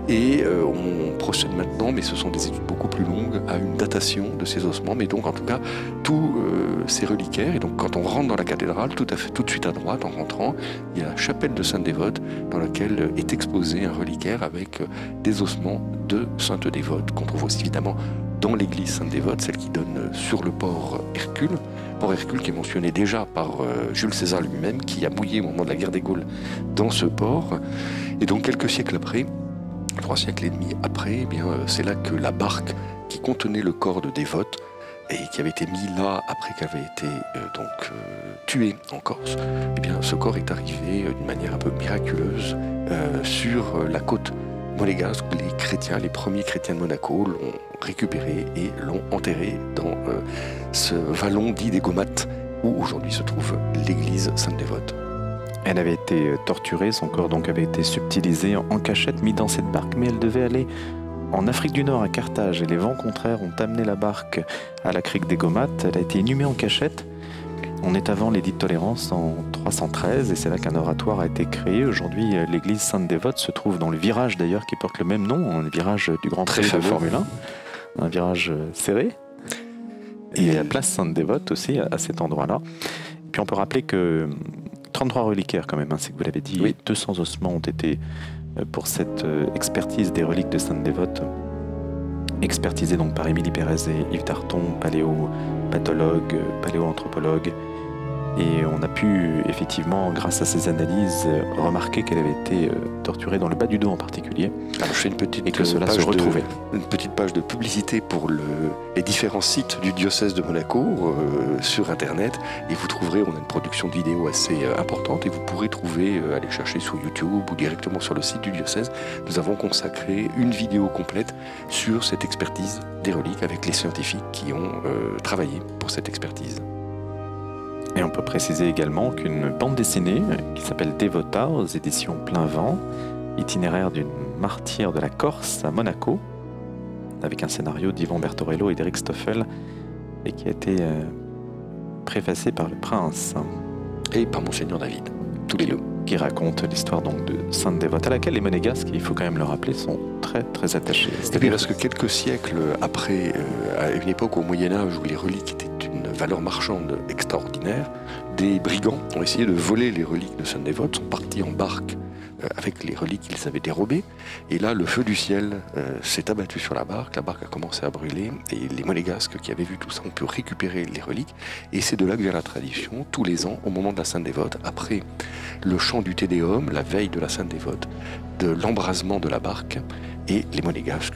Et on procède maintenant, mais ce sont des études beaucoup plus longues, à une datation de ces ossements. Mais donc en tout cas, tous ces reliquaires, et donc quand on rentre dans la cathédrale, tout de suite à droite, en rentrant, il y a la chapelle de Sainte Dévote, dans laquelle est exposé un reliquaire avec des ossements de Sainte Dévote, qu'on trouve aussi évidemment dans l'église Sainte Dévote, celle qui donne sur le port Hercule qui est mentionné déjà par Jules César lui-même, qui a mouillé au moment de la guerre des Gaules dans ce port. Et donc quelques siècles après, 3 siècles et demi après, eh bien c'est là que la barque qui contenait le corps de Dévote et qui avait été mis là après qu'elle avait été tuée en Corse, eh bien ce corps est arrivé d'une manière un peu miraculeuse sur la côte monégasque. Les premiers chrétiens de Monaco l'ont récupéré et l'ont enterré dans ce vallon dit des Gomates, où aujourd'hui se trouve l'église Sainte-Dévote. Elle avait été torturée, son corps donc avait été subtilisé en cachette, mis dans cette barque, mais elle devait aller en Afrique du Nord, à Carthage, et les vents contraires ont amené la barque à la crique des Gomates. Elle a été inhumée en cachette. On est avant l'édit de tolérance en 313 et c'est là qu'un oratoire a été créé. Aujourd'hui, l'église Sainte-Dévote se trouve dans le virage d'ailleurs qui porte le même nom, un virage du Grand Prix de Formule 1, un virage serré. Et la place Sainte-Dévote aussi à cet endroit-là. Et puis on peut rappeler que 33 reliquaires quand même, hein, c'est que vous l'avez dit, oui. 200 ossements ont été pour cette expertise des reliques de Sainte-Dévote, expertisés donc par Émilie Pérez et Yves Darton, paléopathologue, paléoanthropologue. Et on a pu effectivement, grâce à ces analyses, remarquer qu'elle avait été torturée dans le bas du dos en particulier. Alors je fais une petite et que cela se retrouvait. Une petite page de publicité pour les différents sites du diocèse de Monaco sur Internet. Et vous trouverez, on a une production de vidéos assez importante et vous pourrez trouver, aller chercher sur YouTube ou directement sur le site du diocèse. Nous avons consacré une vidéo complète sur cette expertise des reliques avec les scientifiques qui ont travaillé pour cette expertise. Et on peut préciser également qu'une bande dessinée qui s'appelle Dévota aux éditions Plein Vent, itinéraire d'une martyre de la Corse à Monaco, avec un scénario d'Yvan Bertorello et d'Eric Stoffel, et qui a été préfacé par le prince. Et par Monseigneur David, tous les deux. Qui raconte l'histoire donc de Sainte Dévote, à laquelle les Monégasques, il faut quand même le rappeler, sont très très attachés. Et bien parce que quelques siècles après, à une époque au Moyen-Âge où les reliques étaient une valeur marchande extraordinaire, des brigands ont essayé de voler les reliques de Sainte Dévote, sont partis en barque avec les reliques qu'ils avaient dérobées. Et là, le feu du ciel s'est abattu sur la barque a commencé à brûler, et les monégasques qui avaient vu tout ça ont pu récupérer les reliques. Et c'est de là que vient la tradition, tous les ans, au moment de la Sainte Dévote, après le chant du Te Deum, la veille de la Sainte Dévote, de l'embrasement de la barque, et les monégasques,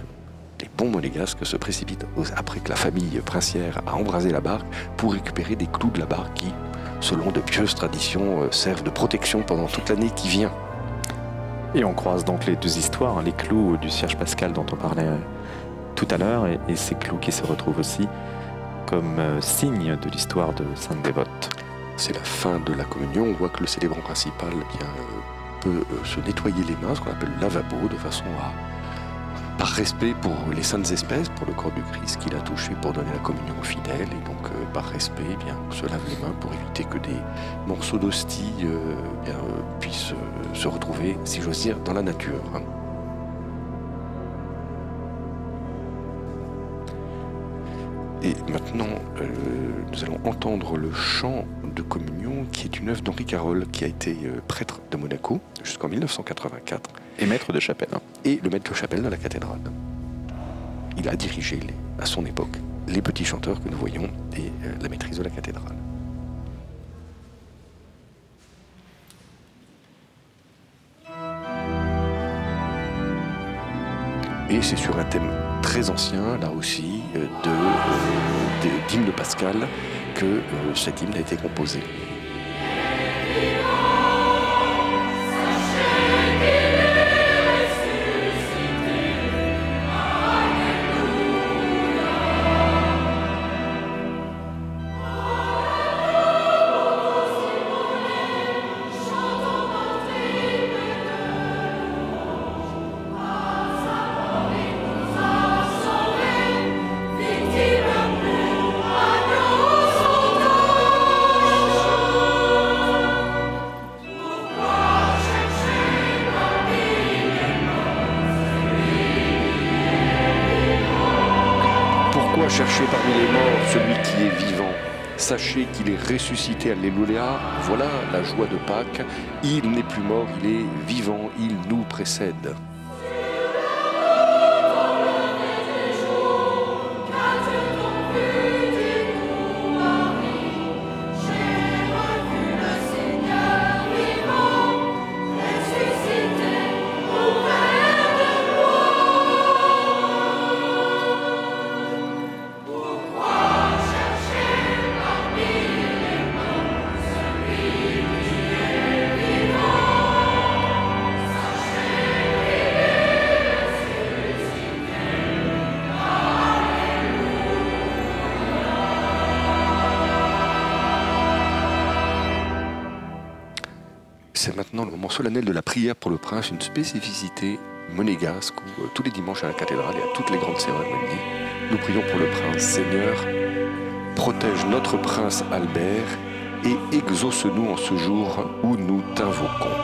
les bons monégasques se précipitent après que la famille princière a embrasé la barque pour récupérer des clous de la barque qui, selon de pieuses traditions, servent de protection pendant toute l'année qui vient. Et on croise donc les deux histoires, les clous du cierge pascal dont on parlait tout à l'heure, et ces clous qui se retrouvent aussi comme signe de l'histoire de Sainte Dévote. C'est la fin de la communion, on voit que le célébrant principal peut se nettoyer les mains, ce qu'on appelle le lavabo, de façon à, par respect pour les saintes espèces, pour le corps du Christ qu'il a touché pour donner la communion aux fidèles, et donc par respect, on se lave les mains pour éviter que des morceaux d'hostie puissent se retrouver, si j'ose dire, dans la nature. Et maintenant, nous allons entendre le chant de communion, qui est une œuvre d'Henri Carole, qui a été prêtre de Monaco jusqu'en 1984. Et maître de chapelle. Et le maître de chapelle de la cathédrale. Il a dirigé, à son époque, les petits chanteurs que nous voyons et la maîtrise de la cathédrale. Et c'est sur un thème très ancien, là aussi, d'hymne pascal, que cet hymne a été composé. Cherchez parmi les morts celui qui est vivant. Sachez qu'il est ressuscité, alléluia. Voilà la joie de Pâques. Il n'est plus mort, il est vivant, il nous précède. C'est maintenant le moment solennel de la prière pour le prince, une spécificité monégasque où tous les dimanches à la cathédrale et à toutes les grandes cérémonies, nous prions pour le prince. Seigneur, protège notre prince Albert et exauce-nous en ce jour où nous t'invoquons.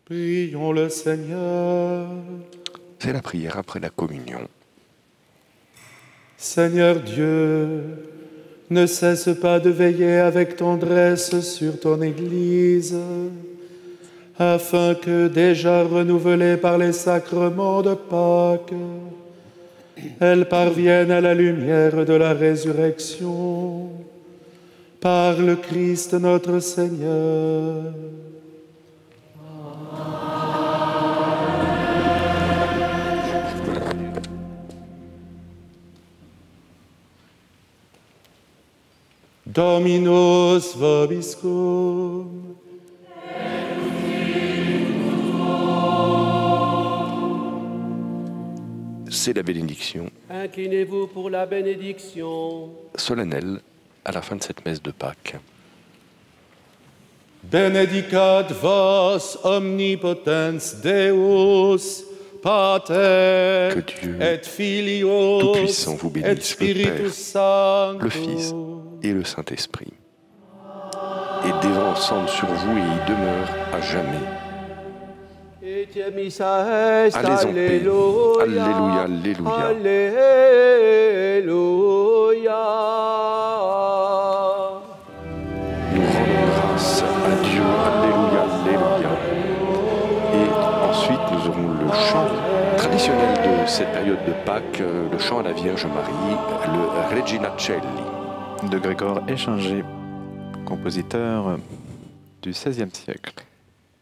Prions le Seigneur. C'est la prière après la communion. Seigneur Dieu, ne cesse pas de veiller avec tendresse sur ton Église, afin que, déjà renouvelée par les sacrements de Pâques, elle parvienne à la lumière de la résurrection, par le Christ notre Seigneur. Dominus vobiscum. C'est la bénédiction. Inclinez-vous pour la bénédiction Solennelle à la fin de cette messe de Pâques. Benedicat vos omnipotens Deus, Pater, Que Dieu et Filius, Tout-Puissant vous et bénisse, le Spiritus Père, Sanctus. le Fils et le Saint-Esprit. Et descende sur vous et y demeure à jamais. Etiam missa est, Allez en paix. Alléluia, Alléluia, Alléluia. Alléluia. Nous rendons grâce à Dieu. Alléluia, Alléluia. Et ensuite, nous aurons le chant traditionnel de cette période de Pâques, le chant à la Vierge Marie, le Regina Celli. De Grégor Échinger, compositeur du XVIe siècle.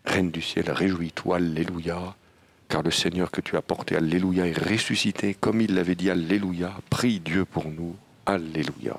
Reine du ciel, réjouis-toi, Alléluia, car le Seigneur que tu as porté, Alléluia, est ressuscité, comme il l'avait dit, Alléluia. Prie Dieu pour nous, Alléluia.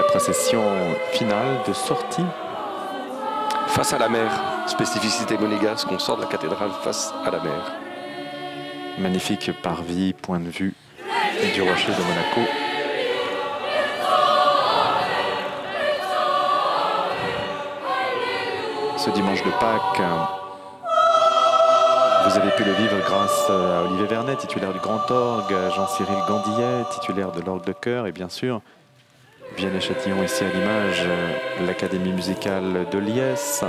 Procession finale de sortie. Face à la mer, spécificité monégasque, on sort de la cathédrale face à la mer. Magnifique parvis, point de vue du rocher de Monaco. Ce dimanche de Pâques, vous avez pu le vivre grâce à Olivier Vernet, titulaire du Grand Orgue, à Jean-Cyril Gandillet, titulaire de l'Orgue de Chœur, et bien sûr, Vianney-Châtillon ici à l'image, l'Académie musicale de Liesse,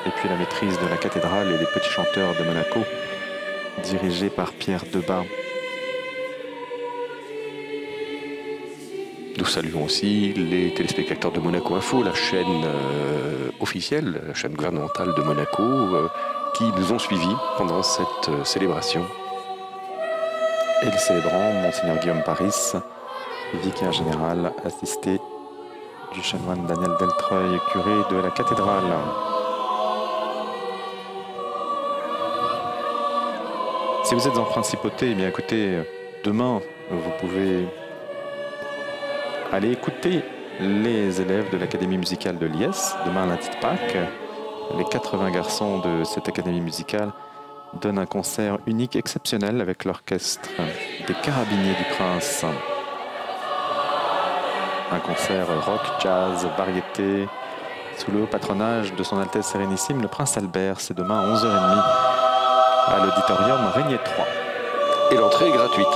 et puis la maîtrise de la cathédrale et les petits chanteurs de Monaco, dirigés par Pierre Debat. Nous saluons aussi les téléspectateurs de Monaco Info, la chaîne officielle, la chaîne gouvernementale de Monaco, qui nous ont suivis pendant cette célébration. Et le célébrant, Monseigneur Guillaume Paris, vicaire général assisté du chanoine Daniel Deltreuil, curé de la cathédrale. Si vous êtes en principauté, eh bien écoutez, demain, vous pouvez aller écouter les élèves de l'Académie musicale de Liesse. Demain, lundi de Pâques, les 80 garçons de cette académie musicale donnent un concert unique, exceptionnel, avec l'orchestre des Carabiniers du Prince. Un concert rock, jazz, variété, sous le haut patronage de son Altesse Sérénissime, le Prince Albert. C'est demain à 11h30 à l'auditorium Régnier 3. Et l'entrée est gratuite.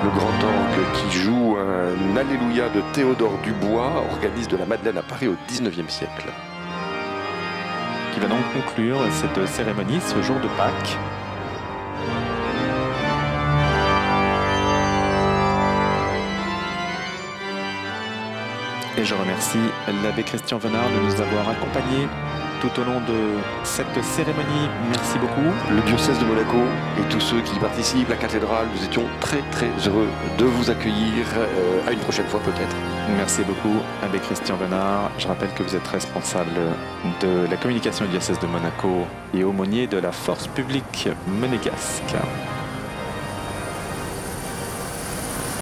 Le Grand Orgue qui joue un Alléluia de Théodore Dubois, organiste de la Madeleine à Paris au XIXe siècle. Qui va donc conclure cette cérémonie ce jour de Pâques. Et je remercie l'abbé Christian Venard de nous avoir accompagnés tout au long de cette cérémonie. Merci beaucoup. Le diocèse de Monaco et tous ceux qui y participent, la cathédrale, nous étions très très heureux de vous accueillir. À une prochaine fois peut-être. Merci beaucoup, abbé Christian Venard. Je rappelle que vous êtes responsable de la communication du diocèse de Monaco et aumônier de la force publique monégasque.